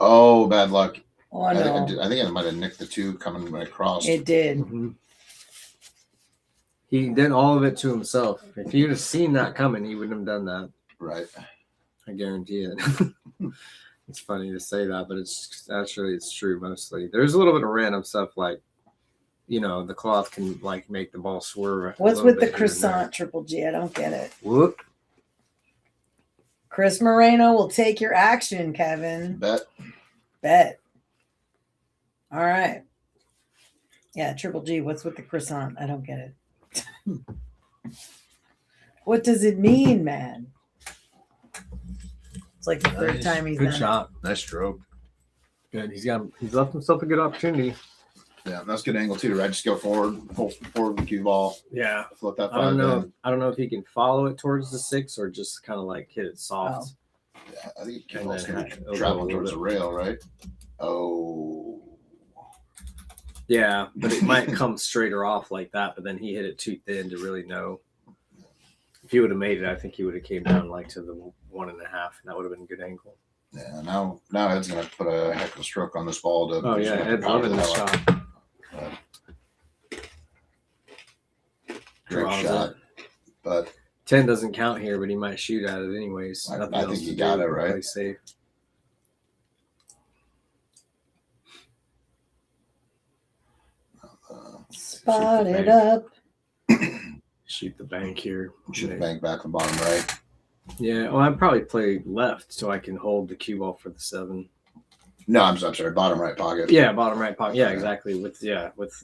Oh, bad luck. Oh, no. I think I might have nicked the 2 coming across. It did. Mm-hmm. He did all of it to himself. If you'd have seen that coming, he wouldn't have done that. Right. I guarantee it. It's funny to say that, but it's true mostly. There's a little bit of random stuff like, the cloth can like make the ball swerve. What's with the croissant Triple G? I don't get it. Whoop. Chris Moreno will take your action, Kevin. Bet. All right. Yeah, Triple G. What's with the croissant? I don't get it. What does it mean, man? It's like the third time he's good done shot. Nice stroke. Good. He's left himself a good opportunity. Yeah, that's a good angle too, right? Just go forward with the cue ball. Yeah. Flip that 5 I don't know. in. I don't know if he can follow it towards the 6 or just kind of like hit it soft. Yeah, I think cue And ball's then going it'll to go travel a little towards the bit. rail, right? Oh. Yeah, but it might come straighter off like that. But then he hit it too thin to really know. If he would have made it, I think he would have came down like to the 1.5, and that would have been a good angle. Yeah, now Ed's going to put a heck of a stroke on this ball to. Oh yeah, Ed's power loving the this hell shot. out. Great Draws shot, it. but 10 doesn't count here, but he might shoot at it anyways. I Nothing think else he to got do. it, right? Play safe. Spot it up. Shoot the bank here. should bank back the bottom right. Yeah, well, I'd probably play left so I can hold the cue ball for the 7. No, I'm sorry, bottom right pocket. Yeah, bottom right pocket. Yeah, exactly. With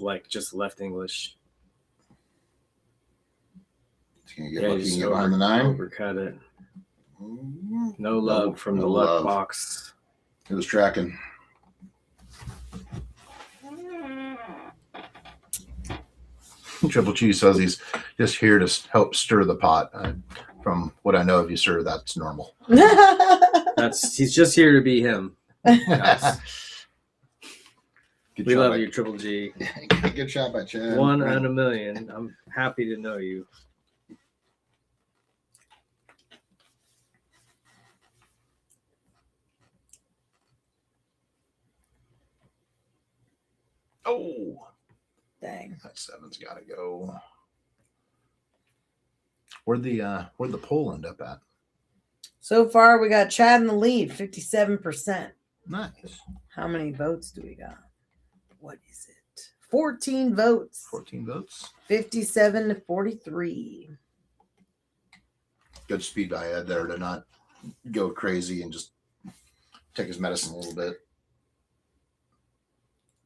like just left English. Can you get lucky and get behind the 9? Overcut it. No love from the luck box. It was tracking. Triple G says he's just here to help stir the pot. From what I know of you, sir, that's normal. He's just here to be him. Guys. We love you, Triple G. Good shot by Chad. 1 in a million. I'm happy to know you. Oh, Dang. that 7's got to go. Where'd the poll end up at? So far, we got Chad in the lead, 57%. Nice. How many votes do we got? What is it? 14 votes. 14 votes. 57 to 43. Good speed by Ed there to not go crazy and just take his medicine a little bit.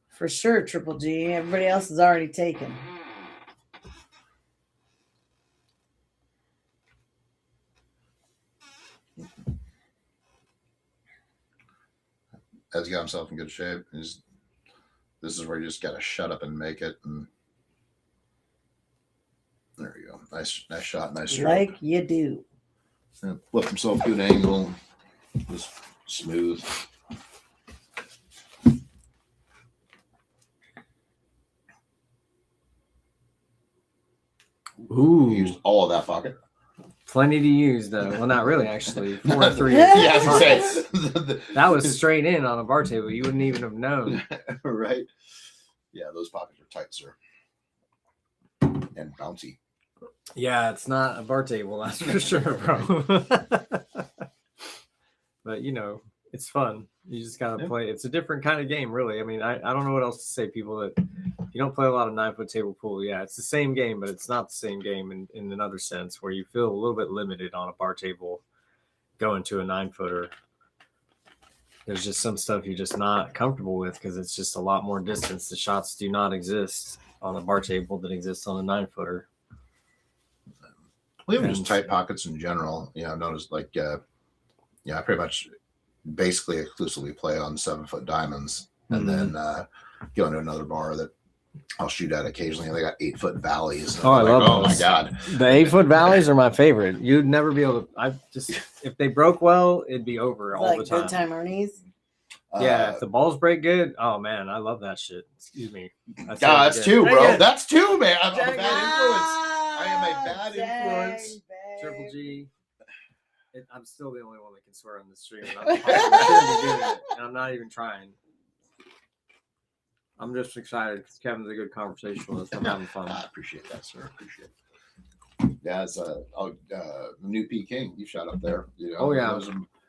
For sure, Triple G. Everybody else is already taken. Ed's got himself in good shape. This is where you just got to shut up and make it. And there you go. Nice shot. Nice stroke. Like you do. Yeah, left himself good angle. Just smooth. Ooh, Used all of that pocket. plenty to use though. Well, not really actually. 4-3. Yeah, I was gonna say. That was straight in on a bar table. You wouldn't even have known. Right? Yeah, those pockets are tight, sir. And bouncy. Yeah, it's not a bar table, that's for sure, bro. But you know, it's fun. You just gotta play. It's a different kind of game, really. I mean, I don't know what else to say. People that you don't play a lot of 9-foot table pool. Yeah, it's the same game, but it's not the same game in another sense where you feel a little bit limited on a bar table going to a 9-footer. There's just some stuff you're just not comfortable with because it's just a lot more distance. The shots do not exist on a bar table that exists on a 9-footer. Well, even just tight pockets in general. You know, I've noticed I pretty much basically exclusively play on 7-foot diamonds and then go into another bar that I'll shoot at occasionally. And they got 8-foot valleys. Oh, I love oh those. my God. The 8-foot valleys are my favorite. You'd never be able to. If they broke well, it'd be over all Like the time. good time Ernie's. Yeah, if the balls break good, oh man, I love that shit. Excuse me. That's two, bro. Dang it. That's two, man. I'm a bad influence. I I am a bad influence. Triple G. I'm still the only one that can swear on the stream. I shouldn't be doing it, and I'm not even trying. I'm just excited because Kevin's a good conversationalist. I'm having fun. I appreciate that, sir. Appreciate it. Yeah, it's new P King. You shot up there. You know, Oh, yeah.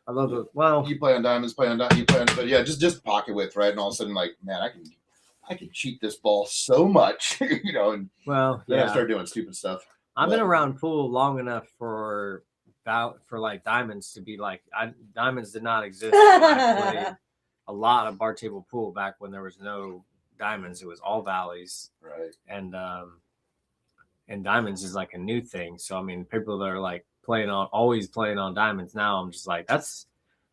I love it. Well, You play on diamonds, but yeah, just pocket width, right? And all of a sudden, like, man, I can cheat this ball so much, you know. And well, then I yeah. start doing stupid stuff. I've been around pool long enough for like diamonds to be like diamonds did not exist. When I played a lot of bar table pool back when there was no diamonds. It was all valleys, Right. and diamonds is like a new thing. So I mean, people that are like always playing on diamonds now, I'm just like,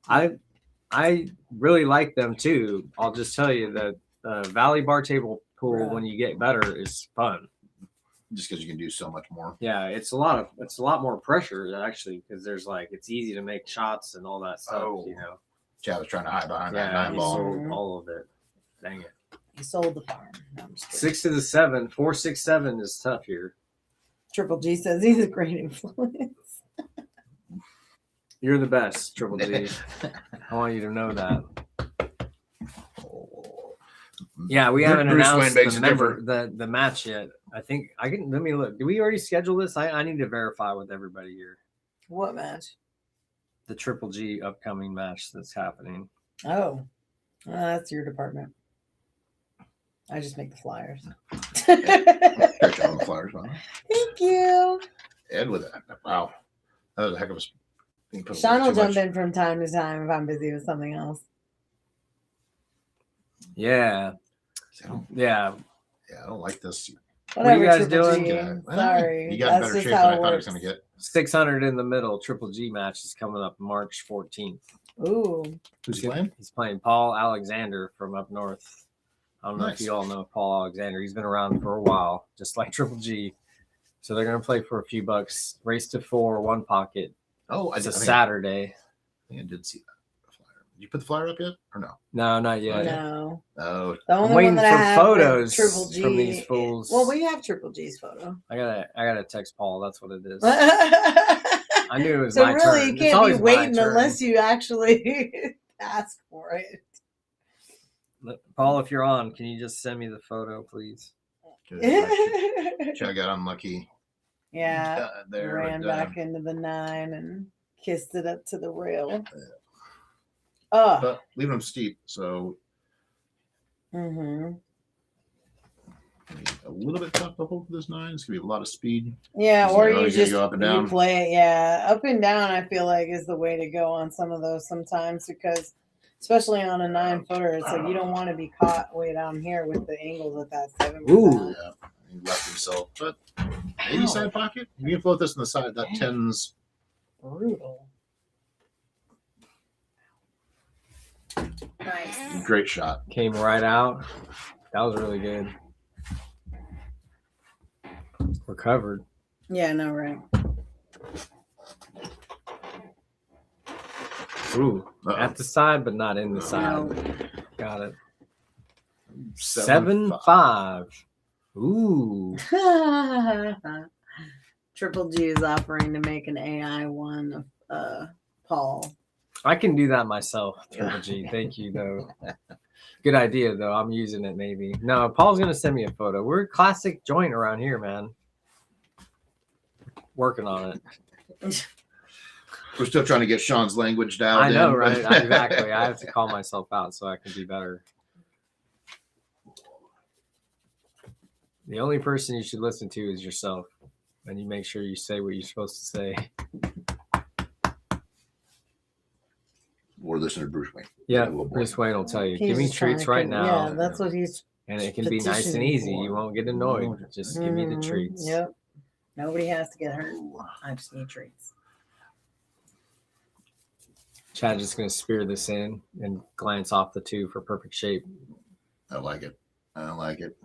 I really like them too. I'll just tell you that valley bar table pool, when you get better, is fun. Just because you can do so much more. Yeah, it's a lot more pressure actually, because there's like it's easy to make shots and all that stuff. You know. Chad was trying to hide behind that Yeah, 9 he ball. sold all of it. Dang it. He sold the farm. No, I'm just kidding. 6 to the 7, 4, 6, 7 is tough here. Triple G says he's a great influence. You're the best, Triple G. I want you to know that. Yeah, we haven't Bruce Wayne announced makes the match yet. I think I can. Let me look. Do we already schedule this? I need to verify with everybody here. What match? The Triple G upcoming match that's happening. Oh, that's your department. I just make the flyers. Great job on the flyers, man. Thank you. Ed with that. Wow. That was a heck of a You put a Shawn little will too jump much- in from time to time if I'm busy with something else. Yeah. I don't, Yeah. yeah, I don't like this. What are you Whatever, guys Triple doing? G. Well, Sorry. you got in That's better just shape how than I it thought he was works. going to get. 600 in the middle. Triple G match is coming up March 14th. Ooh. Who's he playing? He's playing Paul Alexander from up north. I don't know Nice. if you all know Paul Alexander. He's been around for a while, just like Triple G. So they're going to play for a few bucks. Race to 4, one pocket. Oh, It's a think Saturday. I did see that flyer. Did you put the flyer up yet or no? No, not yet. No. Oh, The I'm only waiting one that I for have with photos Triple G from these fools. Well, we have Triple G's photo. I gotta text Paul. That's what it is. I knew it was So my really, turn. you It's can't be always my waiting turn. unless you actually ask for it. Paul, if you're on, can you just send me the photo, please? Chad got unlucky. Yeah, There. ran but, back into the 9 and kissed it up to the rail. but leaving him steep, so Mm-hmm. a little bit tough to hold for this 9. It's gonna be a lot of speed. Yeah, Is or it you always gonna just go up and you down? play it. Yeah, up and down. I feel like is the way to go on some of those sometimes because, especially on a 9-footer, it's like you don't want to be caught way down here with the angles at that 7. Ooh. Yeah, he left himself, but maybe side pocket. You can float this on the side. That 10's Brutal. Nice. great shot. Came right out. That was really good. Recovered. Yeah, no, right. Ooh. Uh-oh. At the side, but not in the side. No. Got it. 7-5. 7-5. Ooh. Triple G is offering to make an AI one of Paul. I can do that myself, Triple G. Thank you, though. Good idea, though. I'm using it maybe. No, Paul's going to send me a photo. We're a classic joint around here, man. Working on it. We're still trying to get Shawn's language dialed I know, in. right? Exactly. I have to call myself out so I can do better. The only person you should listen to is yourself. And you make sure you say what you're supposed to say. Or listen to Bruce Wayne. Yeah, A little more. Bruce Wayne will tell you. He's Give me just trying treats to right now. Yeah, that's what he's. And it can be nice and petitioning easy. for. You won't get annoyed. Just give me the Mhm, treats. Yep. Nobody has to get hurt. I just need treats. Chad's just going to spear this in and glance off the 2 for perfect shape. I like it. I like it.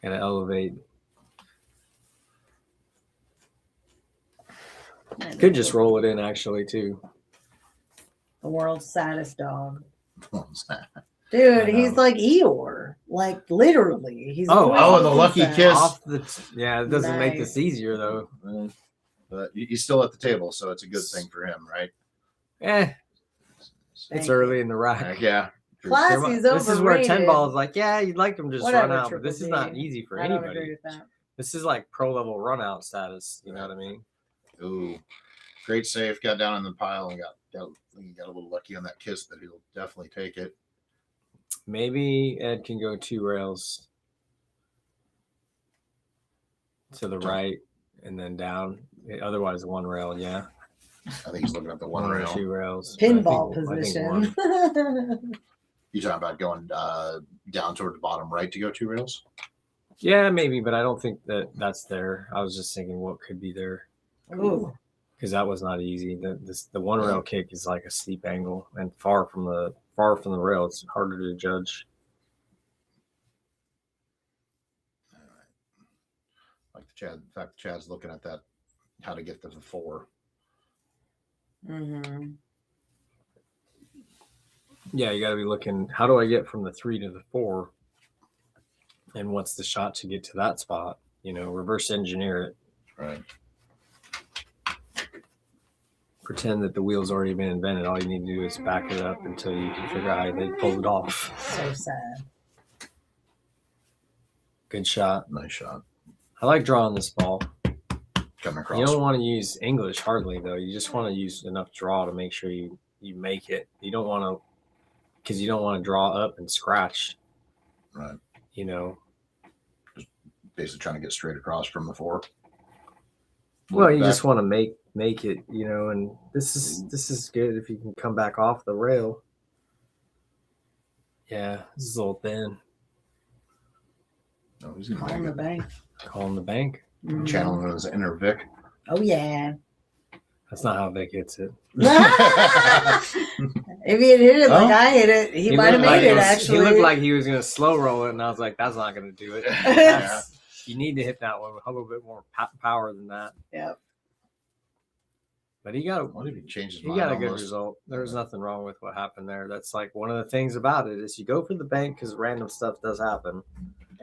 And elevate. Could just roll it in actually too. The world's saddest dog. I Dude, know. he's like Eeyore. Like literally. He's Oh, always oh, the looking lucky sad. kiss. Off the yeah, it doesn't make Nice. this easier though. But he's still at the table, so it's a good thing for him, right? It's Thank early in the rack. Yeah. Classy's This is where 10 overrated. ball is like, yeah, you'd like them to just Whatever, run out, but Triple this is G. not easy for I don't agree anybody. with that. This is like pro level run out status. You know what I mean? Ooh, great save. Got down in the pile and got a little lucky on that kiss, but he'll definitely take it. Maybe Ed can go 2 rails to the right and then down. Otherwise, 1 rail, yeah. I think he's looking at the 1 or rail. 2 rails. Pinball I think position. one. You talking about going down toward the bottom right to go 2 rails? Yeah, maybe, but I don't think that's there. I was just thinking what could be there Ooh. because that was not easy. The 1 rail kick is like a steep angle and far from the rail. It's harder to judge. Like the fact Chad's looking at that, how to get to the 4. Mm-hmm. Yeah, you got to be looking. How do I get from the 3 to the 4? And what's the shot to get to that spot? You know, reverse engineer it. Right. Pretend that the wheel's already been invented. All you need to do is back it up until you can figure out how they pull it off. So sad. Good shot. Nice shot. I like drawing this ball. Coming across. You don't want to use English hardly though. You just want to use enough draw to make sure you make it. You don't want to, because you don't want to draw up and scratch. Right. You know. Basically trying to get straight across from the 4. Well, you Back. just want to make make it, and this is good if you can come back off the rail. Yeah, this is a little thin. No, he's gonna On make the it. bank. Calling the bank. Mhm. Channeling his inner Vic. Oh yeah. That's not how Vic hits it. If he had hit it like I hit it, he might have looked like made it. he Actually, looked like he was gonna slow roll it, and I was like, "That's not gonna do it." You need to hit that one with a little bit more power than that. Yep. But he got What if he changed his he mind? got a good almost? result. There was nothing wrong with what happened there. That's like one of the things about it is you go for the bank because random stuff does happen.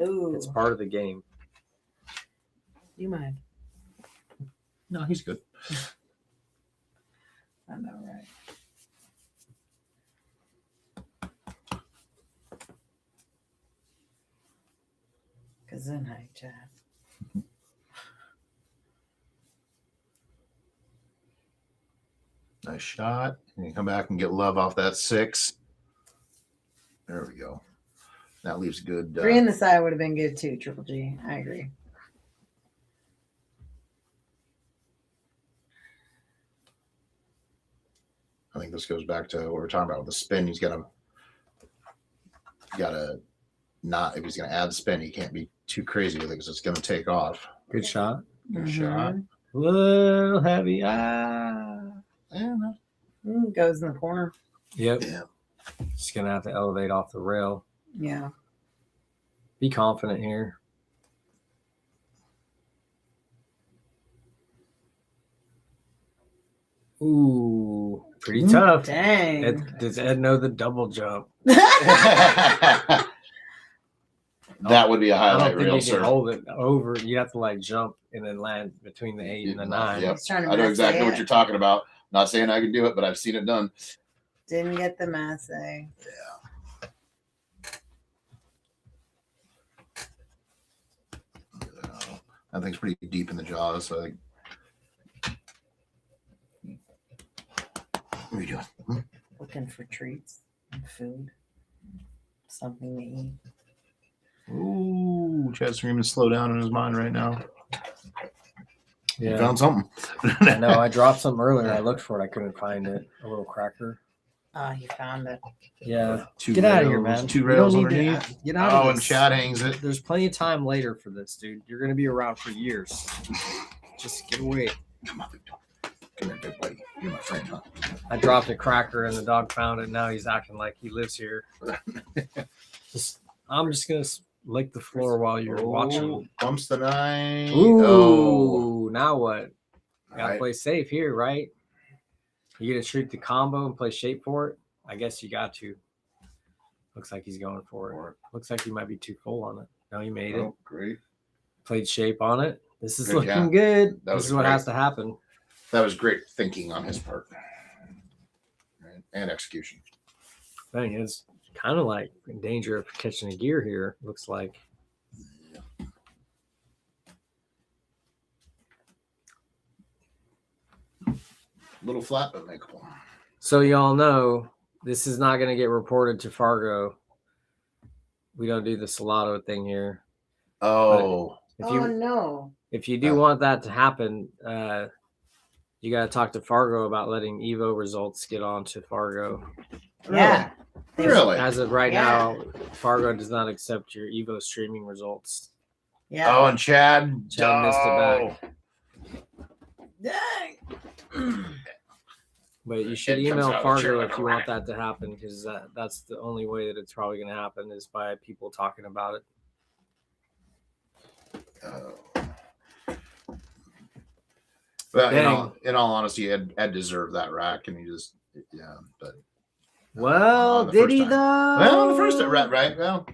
Ooh. It's part of the game. You mind? No, he's good. I know, right? Gesundheit, Chad. Nice shot. And you come back and get love off that 6. There we go. That leaves good. 3 in the side would have been good too. Triple G. I agree. I think this goes back to what we're talking about with the spin. He's got to not, if he's going to add spin, he can't be too crazy with it because it's going to take off. Good shot. Good shot. A little heavy. Yeah, Goes in the corner. Yep. Yeah. Just gonna have to elevate off the rail. Yeah. Be confident here. Ooh, pretty tough. Dang. Does Ed know the double jump? that would be a I highlight don't think reel, you can sir. hold it over. You have to like jump and then land between the 8 and the 9. Yep. He's trying to I know mess exactly it. what you're talking about. Not saying I can do it, but I've seen it done. Didn't get the masse. That thing's pretty deep in the jaws. So I think. What are you doing? Looking for treats and food. Something to eat. Ooh, Chad's screaming slow down in his mind right now. He Yeah. found something. I know. I dropped something earlier. I looked for it. I couldn't find it. A little cracker. Oh, he found it. Yeah. Two Get out of here, rails, man. 2 You rails don't need to- underneath. Get out of Oh, and this. Chad hangs it. There's plenty of time later for this, dude. You're going to be around for years. Just get away. Come on, Victor. Come here, big buddy. You're my friend, huh? I dropped a cracker and the dog found it. Now he's acting like he lives here. I'm just going to lick the floor while you're watching. Bumps the 9. Ooh, Oh. now what? Got to Right. play safe here, right? You going to shoot the combo and play shape for it? I guess you got to. Looks like he's going for it. Looks like he might be too full on it. No, he made it. Oh, great. Played shape on it. This is Good looking job. good. That This was is what great. has to happen. That was great thinking on his part. Right. And execution. Thing is kind of like in danger of catching a gear here. Looks like. Little flat, but makeable. So y'all know this is not going to get reported to Fargo. We don't do the Salado thing here. Oh. If Oh, you no. if you do want that to happen, you got to talk to Fargo about letting Evo results get on to Fargo. Yeah. Really? As of right Yeah. now, Fargo does not accept your Evo streaming results. Yeah. Oh, and Chad. Chad missed it Dang. But you should It comes email out of the Fargo chair if like you a want rat. that to happen, because that's the only way that it's probably going to happen is by people talking about it. Well, Dang. in all honesty, Ed deserved that rack, and he just, but Well, on the did first he time. though? Well, the first right? Well,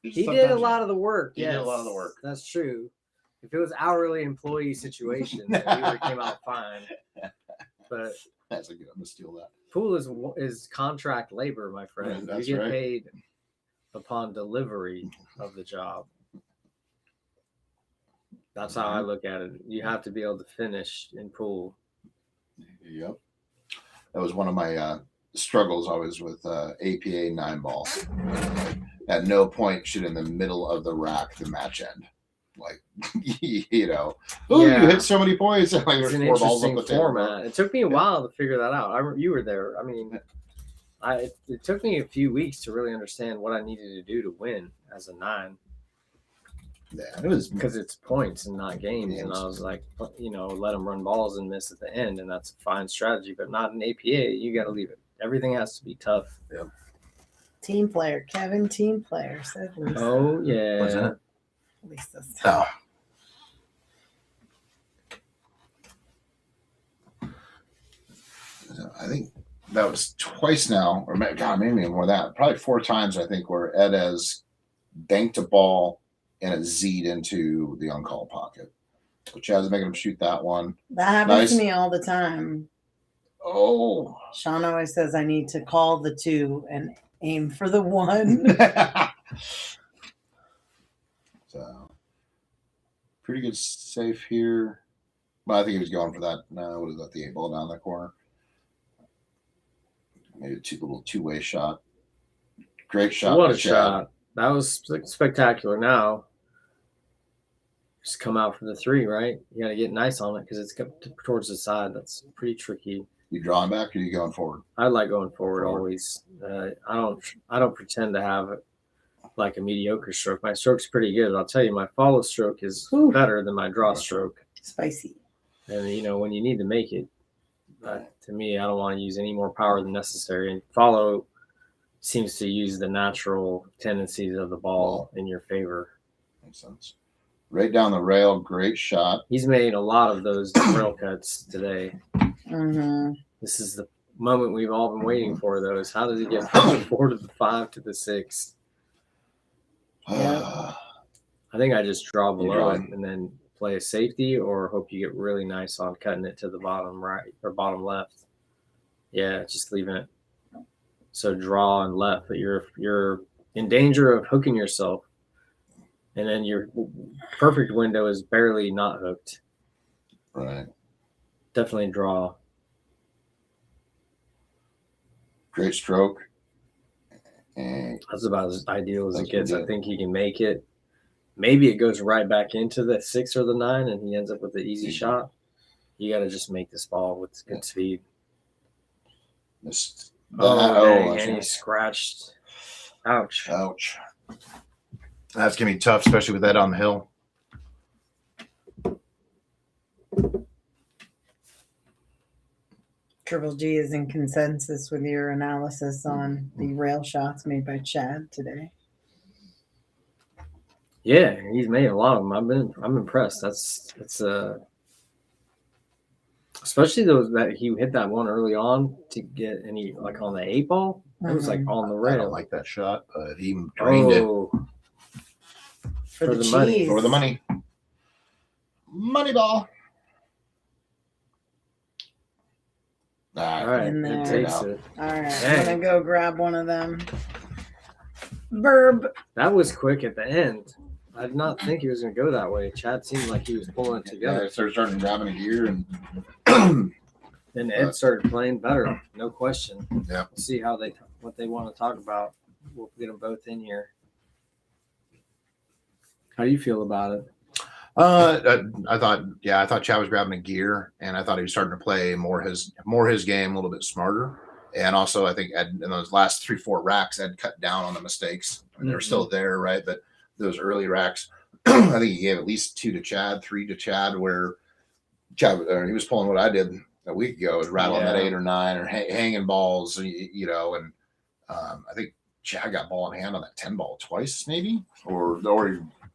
He did a lot of the work. He did a yes, lot of the work. That's true. If it was hourly employee situation, then he would have came out fine. But That's a good. I'm gonna steal that. pool is contract labor, my friend. That's you get right. paid upon delivery of the job. That's how I look at it. You have to be able to finish in pool. Yep. That was one of my struggles always with APA 9 ball. At no point should in the middle of the rack the match end. like, you know, oh, Yeah. you hit so many points. Like It's there's an 4 balls up interesting the table. format. It took me a while to figure that out. You were there. I mean, it took me a few weeks to really understand what I needed to do to win as a 9. Yeah, it was Because it's points and not games. And I was like, you know, let them run balls and miss at the end. And that's a fine strategy, but not in APA. You got to leave it. Everything has to be tough. Yeah. Team player, Kevin. Team player said Lisa. Oh, yeah. What's that? Lisa's. Oh. I think that was twice now, or maybe more than that. Probably 4 times, I think, where Ed has banked a ball and it Z'd into the uncalled pocket. So Chad's making him shoot that one. That happens Nice. to me all the time. Oh. Shawn always says I need to call the 2 and aim for the 1. So pretty good safe here. Well, I think he was going for that. No, what is that? The 8 ball down that corner. Maybe a little 2-way shot. Great shot. What a by Chad. shot. That was spectacular. Now, just come out for the 3, right? You got to get nice on it because it's towards the side. That's pretty tricky. You drawing back or you going forward? I like going forward always. I don't pretend to have like a mediocre stroke. My stroke's pretty good. I'll tell you, my follow stroke is better than my draw stroke. Spicy. And you know, when you need to make it, to me, I don't want to use any more power than necessary. And follow seems to use the natural tendencies of the ball in your favor. Makes sense. Right down the rail, great shot. He's made a lot of those rail cuts today. Mm-hmm. This is the moment we've all been waiting for. Those. How does he get from the 4 to the 5 to the 6? I think I just draw below it and then play a safety, or hope you get really nice on cutting it to the bottom right or bottom left. Yeah, just leaving it. So draw and left, but you're in danger of hooking yourself, and then your perfect window is barely not hooked. Right. Definitely draw. Great stroke. And That's about as ideal as it That's gets. pretty I good. think he can make it. Maybe it goes right back into the 6 or the 9, and he ends up with the easy shot. You got to just make this ball with good speed. missed. Dang, That's and he right. scratched. Ouch. Ouch. That's gonna be tough, especially with that on the hill. Triple G is in consensus with your analysis on the rail shots made by Chad today. Yeah, he's made a lot of them. I'm impressed. That's especially those that he hit that one early on to get any like on the 8 ball. It was like on the I rail. don't like that shot, but he drained it For the money. cheese. for the money. Money ball. All All right, In it there. takes it. All right, Dang. I'm gonna go grab one of them. Burb. That was quick at the end. I did not think he was going to go that way. Chad seemed like he was pulling it Yeah, together. started starting grabbing a gear and Then Ed started playing better, no question. Yeah. We'll see what they want to talk about. We'll get them both in here. How do you feel about it? I thought Chad was grabbing a gear, and I thought he was starting to play more his game, a little bit smarter. And also, I think Ed, in those last 3-4 racks, Ed cut down on the mistakes. I mean, they were still there, right? But those early racks, I think he gave at least 2 to Chad, 3 to Chad, where Chad he was pulling what I did a week ago, was rattling that 8 or 9 or hanging balls, you know. And I think Chad got ball in hand on that 10 ball twice, maybe, or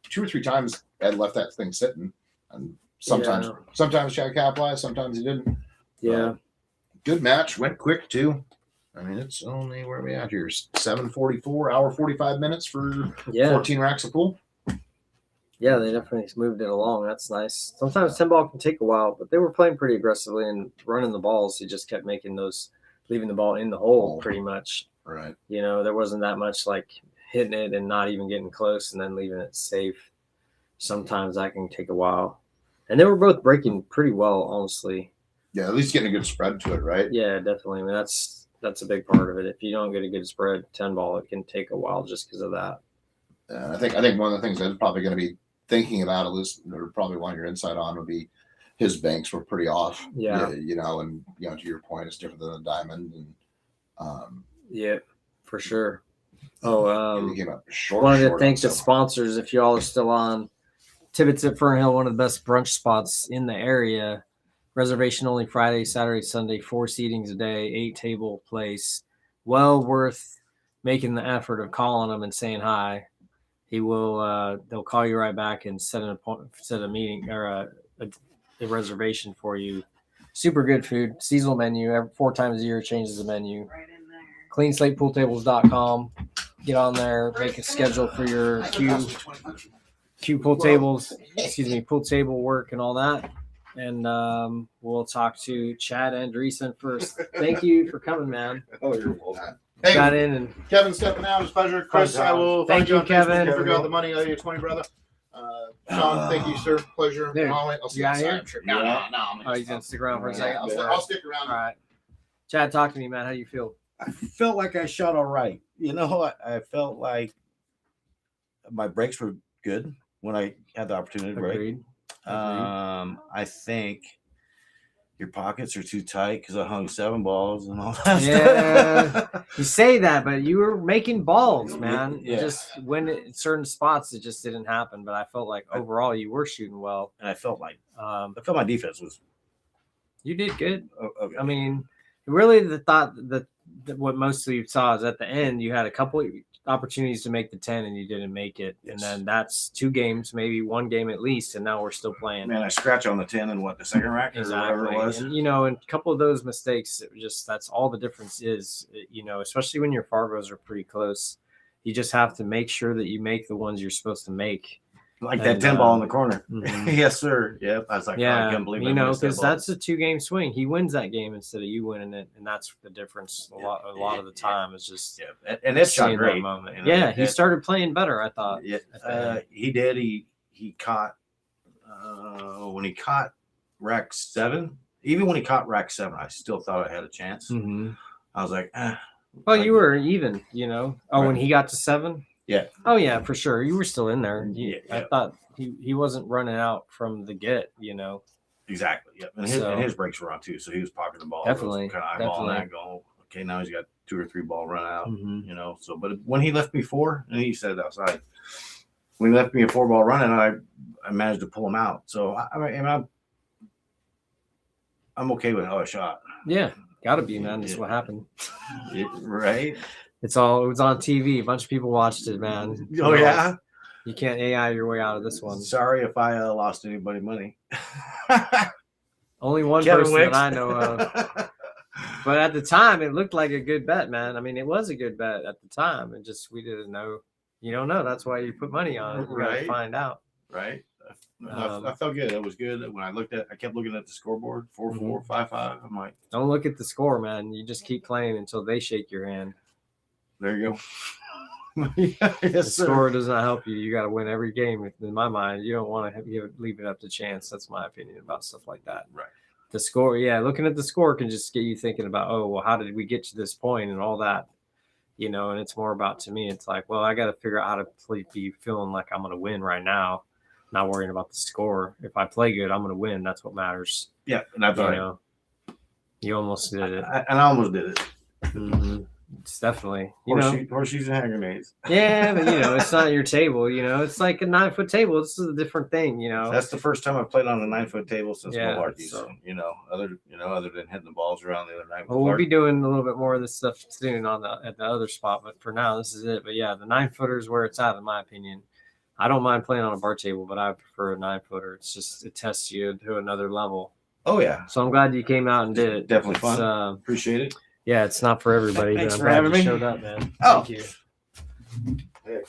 2 or 3 times. Ed left that thing sitting, and sometimes Chad capitalized, sometimes he didn't. Yeah. Good match, went quick too. I mean, it's only where are we at here? 7:44, hour 45 minutes for 14 racks of pool. Yeah, they definitely moved it along. That's nice. Sometimes 10 ball can take a while, but they were playing pretty aggressively and running the balls. He just kept making those, leaving the ball in the hole pretty much. Right. You know, there wasn't that much like hitting it and not even getting close and then leaving it safe. Sometimes that can take a while. And they were both breaking pretty well, honestly. Yeah, at least getting a good spread to it, right? Yeah, definitely. I mean, that's a big part of it. If you don't get a good spread 10 ball, it can take a while just because of that. I think one of the things that's probably going to be thinking about at least, or probably one your insight on would be his banks were pretty off. Yeah. You know, and you know, to your point, it's different than a diamond, and Yeah, for sure. Oh, he came up short. wanted to thank on the some. sponsors. If y'all are still on, Tibbitts at Fernhill, one of the best brunch spots in the area. Reservation only Friday, Saturday, Sunday, 4 seatings a day, 8 table place. Well worth making the effort of calling them and saying hi. He will. They'll call you right back and set a meeting or a reservation for you. Super good food, seasonal menu. 4 times a year changes the menu. Right in there. CleanSlatePoolTables.com. Get on there, make a schedule for your Q pool tables. Excuse me, pool table work and all that. And we'll talk to Chad Andreasen first. Thank you for coming, man. Oh, you're welcome. Hey, Got in and Kevin stepping out. It's a pleasure. Chris, I will Thank find you, on Facebook Kevin. and figure out the money out of your 20, brother. Shawn, thank you, sir. Pleasure. Dude, I'll see you out here? No, Yeah. oh, he's gonna stick around for a second. I'll stick around. All right, Chad, talk to me, man. How you feel? I felt like I shot all right. You know, I felt like my breaks were good when I had the opportunity to break. Agreed. I think your pockets are too tight because I hung 7 balls and all that Yeah, stuff. you say that, but you were making balls, man. Yeah. Just when in certain spots, it just didn't happen. But I felt like overall you were shooting well. And I felt my defense was You did good. okay. I mean, really, the thought that what most of you saw is at the end you had a couple opportunities to make the 10 and you didn't make it, and Yes. then that's 2 games, maybe 1 game at least, and now we're still playing. Man, I scratch on the 10 and the second rack or whatever it was. And and a couple of those mistakes, that's all the difference is, especially when your Fargos are pretty close. You just have to make sure that you make the ones you're supposed to make. Like that And, 10 ball in the corner. Mhm. Yes, sir. Yep. I was like, I Yeah, can't believe I missed that because ball. that's a 2-game swing. He wins that game instead of you winning it, and that's the difference. A lot of the time is just Yeah, and it's shot seeing that great. moment. You know, Yeah, he it- started playing better, I thought. Yeah, at the end. he did. He caught when he caught rack 7. Even when he caught rack 7, I still thought I had a chance. Mhm. I was like, Well, you were even, Oh, when Right. he got to 7? Yeah. Oh, yeah, for sure. You were still in there. Yeah. I thought he wasn't running out from the get, exactly. Yep. And his breaks were on too, so he was pocketing the ball. Definitely, kind of eyeballing that, going, okay, now he's got 2 or 3 ball run out. Mhm. So, but when he left me 4, and he said outside, when he left me a 4 ball running, I managed to pull him out. So I'm okay with how I shot. Yeah, gotta be, man. That's what happened. Right? It was on TV. A bunch of people watched it, man. Oh yeah. You can't AI your way out of this one. Sorry if I lost anybody money. Only one Kevin person Wicks. that I know of. But at the time, it looked like a good bet, man. I mean, it was a good bet at the time. It just, we didn't know. You don't know. That's why you put money on it. You gotta Right. find out. Right. I felt good. It was good. When I kept looking at the scoreboard, 4-4, 5-5. I'm like, Don't look at the score, man. You just keep playing until they shake your hand. there you go. The Yes, sir. score does not help you. You got to win every game. In my mind, you don't want to leave it up to chance. That's my opinion about stuff like that. Right. The score, yeah, looking at the score can just get you thinking about, oh, well, how did we get to this point and all that, and it's more about, to me, it's like, well, I got to figure out how to be feeling like I'm going to win right now, not worrying about the score. If I play good, I'm going to win. That's what matters. Yeah, and I thought You almost did it. I almost did it. Mhm. It's definitely, Horseshoes and hand grenades. yeah, but it's not your table. It's like a 9-foot table. It's a different thing. That's the first time I've played on a 9-foot table since Yeah, Malarkey. so- Other than hitting the balls around the other night. Well, we'll be doing a little bit more of this stuff soon at the other spot, but for now, this is it. But yeah, the 9-footer is where it's at, in my opinion. I don't mind playing on a bar table, but I prefer a 9-footer. It tests you to another level. Oh yeah, So I'm glad you came out and did it. Definitely It's, fun. Appreciate it. Yeah, it's not for everybody. Thanks but I'm for glad having you me. showed up, man. Oh. Thank you. Hey,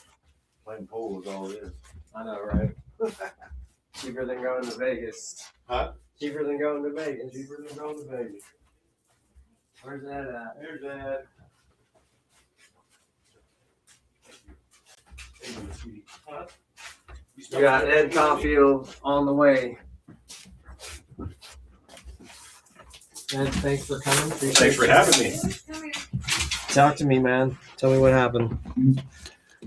playing pool is all it is. I know, right? Cheaper than going to Vegas. Huh? Cheaper than going to Vegas. Where's that at? There's that. We got Ed Caulfield on the way. Ed, thanks for coming. Thanks for having me. Talk to me, man. Tell me what happened.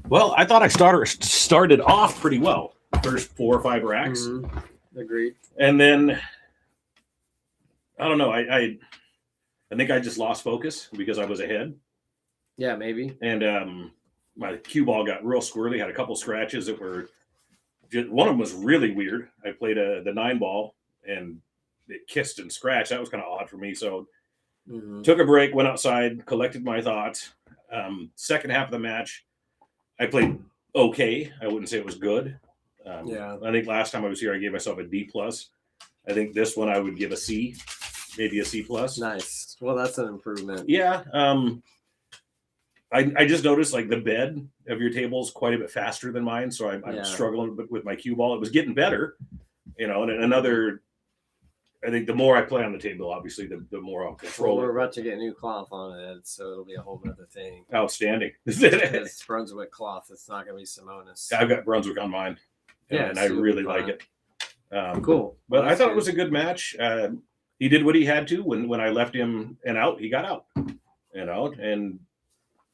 Well, I thought I started off pretty well. first 4 or 5 racks. Agreed. And then I don't know. I think I just lost focus because I was ahead. Yeah, maybe. And my cue ball got real squirrely. Had a couple scratches that were one of them was really weird. I played the 9 ball and it kissed and scratched. That was kind of odd for me. So took a break, went outside, collected my thoughts. Second half of the match, I played okay. I wouldn't say it was good. I think last time I was here, I gave myself a D+. I think this one I would give a C, maybe a C+. Nice. Well, that's an improvement. Yeah. I just noticed like the bed of your table is quite a bit faster than mine. So I'm struggling with my cue ball. It was getting better, you know, and another, I think the more I play on the table, obviously, the more I'll control We're it. about to get new cloth on it, so it'll be a whole other thing. Outstanding. It's Brunswick cloth. It's not going to be Simonis. I've got Brunswick on mine. And I really like it. Cool. But I thought it was a good match. He did what he had to. When I left him and out, he got out. You know, and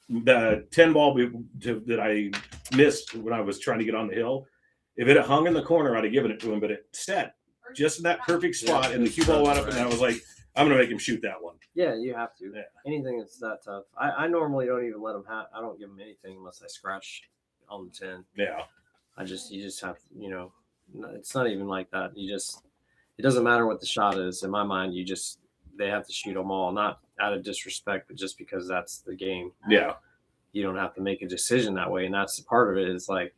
the 10 ball that I missed when I was trying to get on the hill, if it had hung in the corner, I'd have given it to him, but it set just in that perfect spot, and the cue ball went up, and I was like, I'm going to make him shoot that one. Yeah, you have to. Yeah. Anything that's that tough. I normally don't even let him have. I don't give him anything unless I scratch on the 10. Yeah. You just have to, you know, it's not even like that. It doesn't matter what the shot is. In my mind, they have to shoot them all, not out of disrespect, but just because that's the game. Yeah. You don't have to make a decision that way. And that's part of it is like,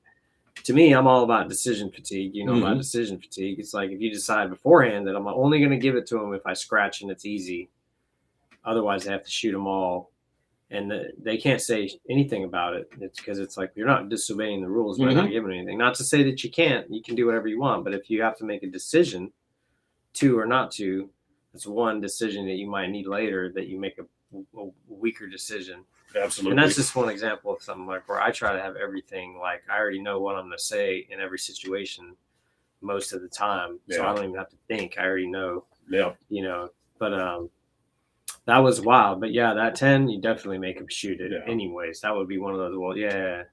to me, I'm all about decision fatigue. You know about decision fatigue. It's like if you decide beforehand that I'm only going to give it to them if I scratch and it's easy. Otherwise, they have to shoot them all. And they can't say anything about it. It's because it's like you're not disobeying the rules by not giving anything. Not to say that you can't. You can do whatever you want. But if you have to make a decision to or not to, it's one decision that you might need later that you make a weaker decision. Absolutely. And that's just one example of something like where I try to have everything like I already know what I'm going to say in every situation most of the time. So I don't even have to think. I already know. Yeah. You know, but that was wild. But yeah, that 10, you definitely make him shoot it anyways. That would be one of those, well, yeah,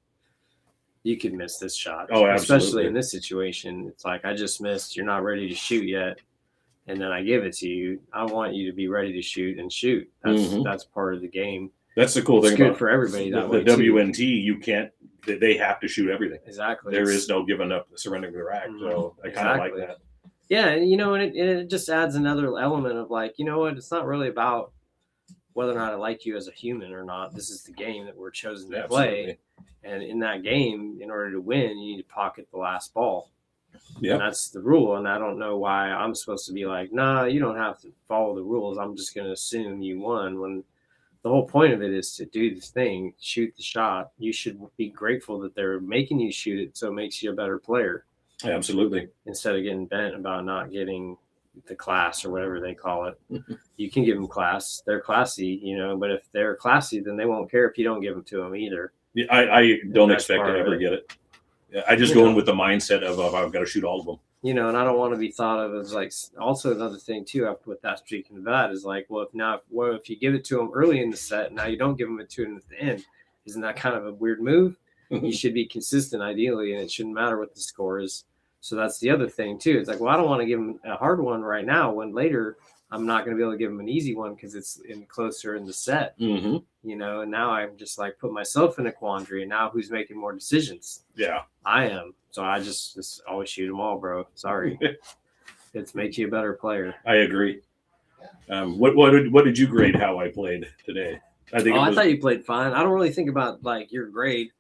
you could miss this shot. Oh, absolutely. Especially in this situation. It's like I just missed. You're not ready to shoot yet. And then I give it to you. I want you to be ready to shoot and shoot. That's part of the game. That's the cool thing it's good about for everybody. That the way too. WNT. You can't. They have to shoot everything. Exactly. There is no giving up, surrendering the rack. So I kind of like that. Yeah, and you know, and it just adds another element of like, you know what? It's not really about whether or not I like you as a human or not. This is the game that we're chosen to play, and in that game, in order to win, you need to pocket the last ball. Yeah, and that's the rule. And I don't know why I'm supposed to be like, nah, you don't have to follow the rules. I'm just going to assume you won when. The whole point of it is to do the thing, shoot the shot. You should be grateful that they're making you shoot it so it makes you a better player. Absolutely. Instead of getting bent about not getting the class or whatever they call it. You can give them class. They're classy, you know, but if they're classy, then they won't care if you don't give them to them either. Yeah, I don't expect to ever get it. Yeah, I just go in with the mindset of I've got to shoot all of them. You know, and I don't want to be thought of as like, also another thing too, with that speaking of that is like, well, if you give it to them early in the set, now you don't give them it to them at the end. Isn't that kind of a weird move? You should be consistent ideally, and it shouldn't matter what the score is. So that's the other thing too. It's like, well, I don't want to give them a hard one right now when later I'm not going to be able to give them an easy one because it's closer in the set, you know, and now I'm just like put myself in a quandary, and now who's making more decisions? Yeah, I am. So I just always shoot them all, bro. Sorry. It makes you a better player. I agree. What did you grade how I played today? I thought you played fine. I don't really think about like your grade.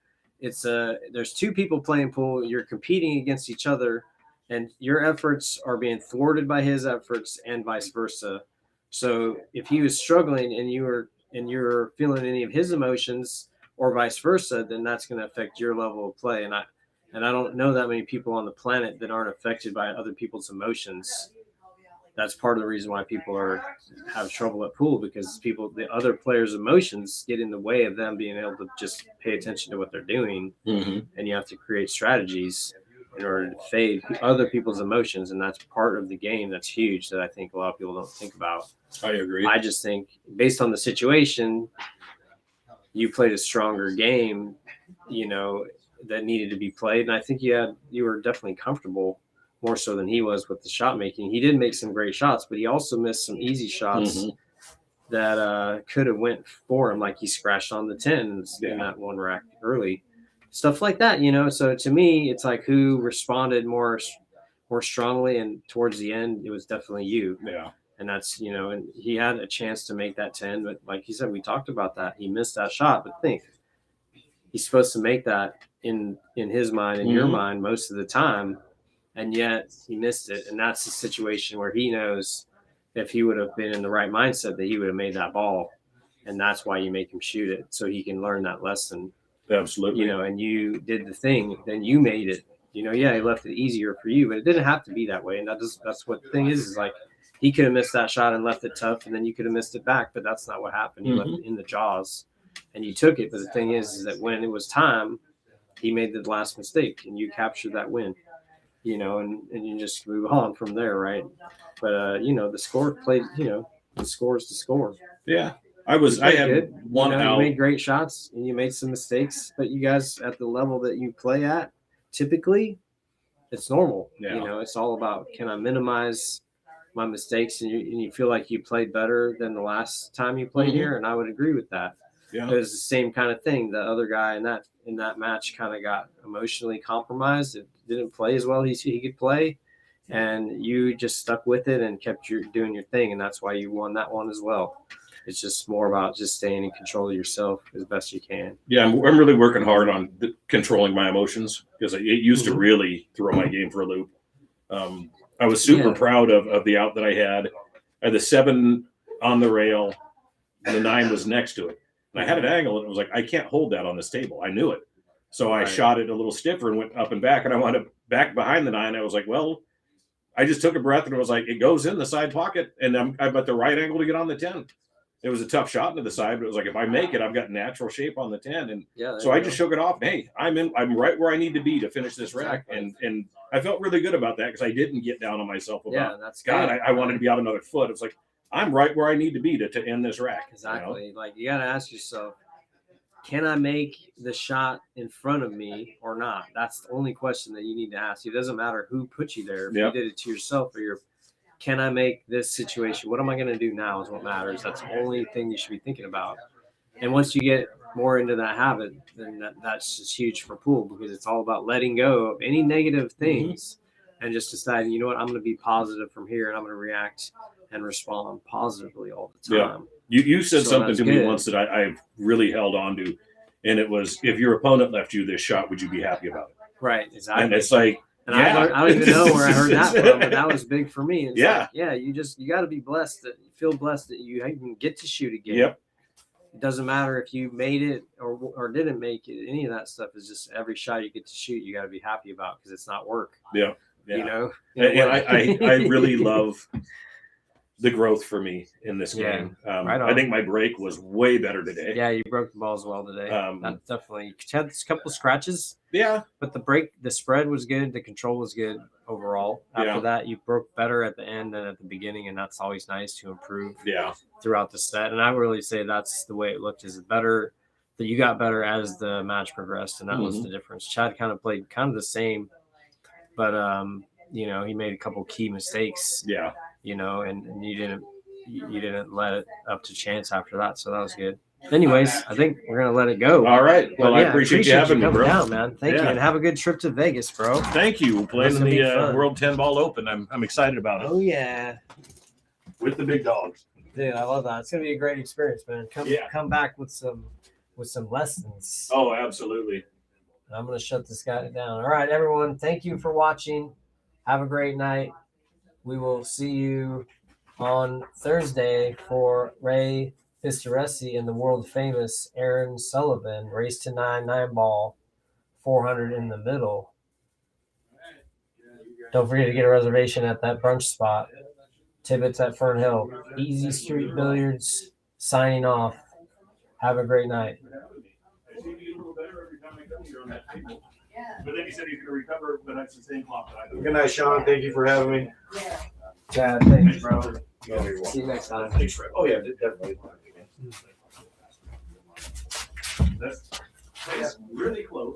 It's there's two people playing pool. You're competing against each other, and your efforts are being thwarted by his efforts, and vice versa. So if he was struggling and you're feeling any of his emotions, or vice versa, then that's going to affect your level of play. And I don't know that many people on the planet that aren't affected by other people's emotions. That's part of the reason why people have trouble at pool, because the other players' emotions get in the way of them being able to just pay attention to what they're doing. And you have to create strategies in order to fade other people's emotions. And that's part of the game that's huge that I think a lot of people don't think about. I agree. I just think based on the situation, you played a stronger game, you know, that needed to be played. And I think you were definitely comfortable more so than he was with the shot making. He did make some great shots, but he also missed some easy shots that could have went for him. Like he scratched on the 10s in that one rack early, stuff like that, So to me, it's like who responded more strongly, and towards the end, it was definitely you. Yeah. And that's, and he had a chance to make that 10, but like you said, we talked about that. He missed that shot, but think he's supposed to make that in his mind, in your mind most of the time. And yet he missed it. And that's the situation where he knows if he would have been in the right mindset that he would have made that ball. And that's why you make him shoot it, so he can learn that lesson. Absolutely. And you did the thing, then you made it. He left it easier for you, but it didn't have to be that way. And that's what the thing is like he could have missed that shot and left it tough, and then you could have missed it back, but that's not what happened. You left it in the jaws and you took it. But the thing is that when it was time, he made the last mistake and you captured that win, and you just move on from there. Right. But, the score played, the score is the score. Yeah. I had good. one out. You made great shots and you made some mistakes, but you guys at the level that you play at, typically it's normal. Yeah. It's all about, can I minimize my mistakes, and you feel like you played better than the last time you played here. And I would agree with that. Yeah. It was the same kind of thing. The other guy in that match kind of got emotionally compromised. It didn't play as well as he could play, and you just stuck with it and kept doing your thing, and that's why you won that one as well. It's just more about just staying in control of yourself as best you can. Yeah, I'm really working hard on controlling my emotions, because it used to really throw my game for a loop. I was super proud of the out that I had. I had the 7 on the rail, and the 9 was next to it. And I had an angle, and it was like, I can't hold that on this table. I knew it. So I shot it a little stiffer and went up and back, and I wound up back behind the 9. I was like, well, I just took a breath, and it was like, it goes in the side pocket, and I'm at the right angle to get on the 10. It was a tough shot into the side, but it was like, if I make it, I've got natural shape on the 10. And so I just shook it off. Hey, I'm right where I need to be to finish this rack. And I felt really good about that, because I didn't get down on myself about, that's God, I wanted to be out another foot. It's like, I'm right where I need to be to end this rack. Exactly. Like, you got to ask yourself, can I make the shot in front of me or not? That's the only question that you need to ask. It doesn't matter who put you there. If you did it to yourself, or can I make this situation? What am I going to do now is what matters. That's the only thing you should be thinking about. And once you get more into that habit, then that's just huge for pool, because it's all about letting go of any negative things and just deciding, you know what, I'm going to be positive from here, and I'm going to react and respond positively all the time. You said something to me once that I've really held on to, and it was, if your opponent left you this shot, would you be happy about it? Right, exactly. And it's like, and I don't even know where I heard that from, but that was big for me. It's like, you got to be blessed, that you feel blessed that you even get to shoot again. Yep. It doesn't matter if you made it or didn't make it. Any of that stuff is just every shot you get to shoot, you got to be happy about, because it's not work. Yeah. And I really love the growth for me in this game. Right on. I think my break was way better today. Yeah, you broke the balls well today. That definitely, you had a couple of scratches. Yeah. But the spread was good. The control was good overall. After that, you broke better at the end than at the beginning, and that's always nice to improve throughout the set. And I would really say that's the way it looked, is better, that you got better as the match progressed, and that was the difference. Chad kind of played kind of the same, but he made a couple key mistakes. Yeah. And you didn't let it up to chance after that, so that was good. Anyways, I think we're gonna let it go. All right. Well, I appreciate you having me, bro. Down, man. Thank you, and have a good trip to Vegas, bro. Thank you. Playing in the World 10 Ball Open. I'm excited about it. Oh yeah, with the big dogs. Dude, I love that. It's gonna be a great experience, man. Come back with some lessons. Oh, absolutely. I'm gonna shut this guy down. All right, everyone. Thank you for watching. Have a great night. We will see you on Thursday for Ray Pistaresi and the world famous Aaron Sullivan. Race to 9 ball, 400 in the middle. Don't forget to get a reservation at that brunch spot. Tibbitts at Fernhill. Easy Street Billiards signing off. Have a great night. But then he said he's going to recover, but that's the same clock. Good night, Shawn. Thank you for having me. Chad, thanks, bro. See you next time. Thanks, Fred. Oh, yeah, definitely. That's really close.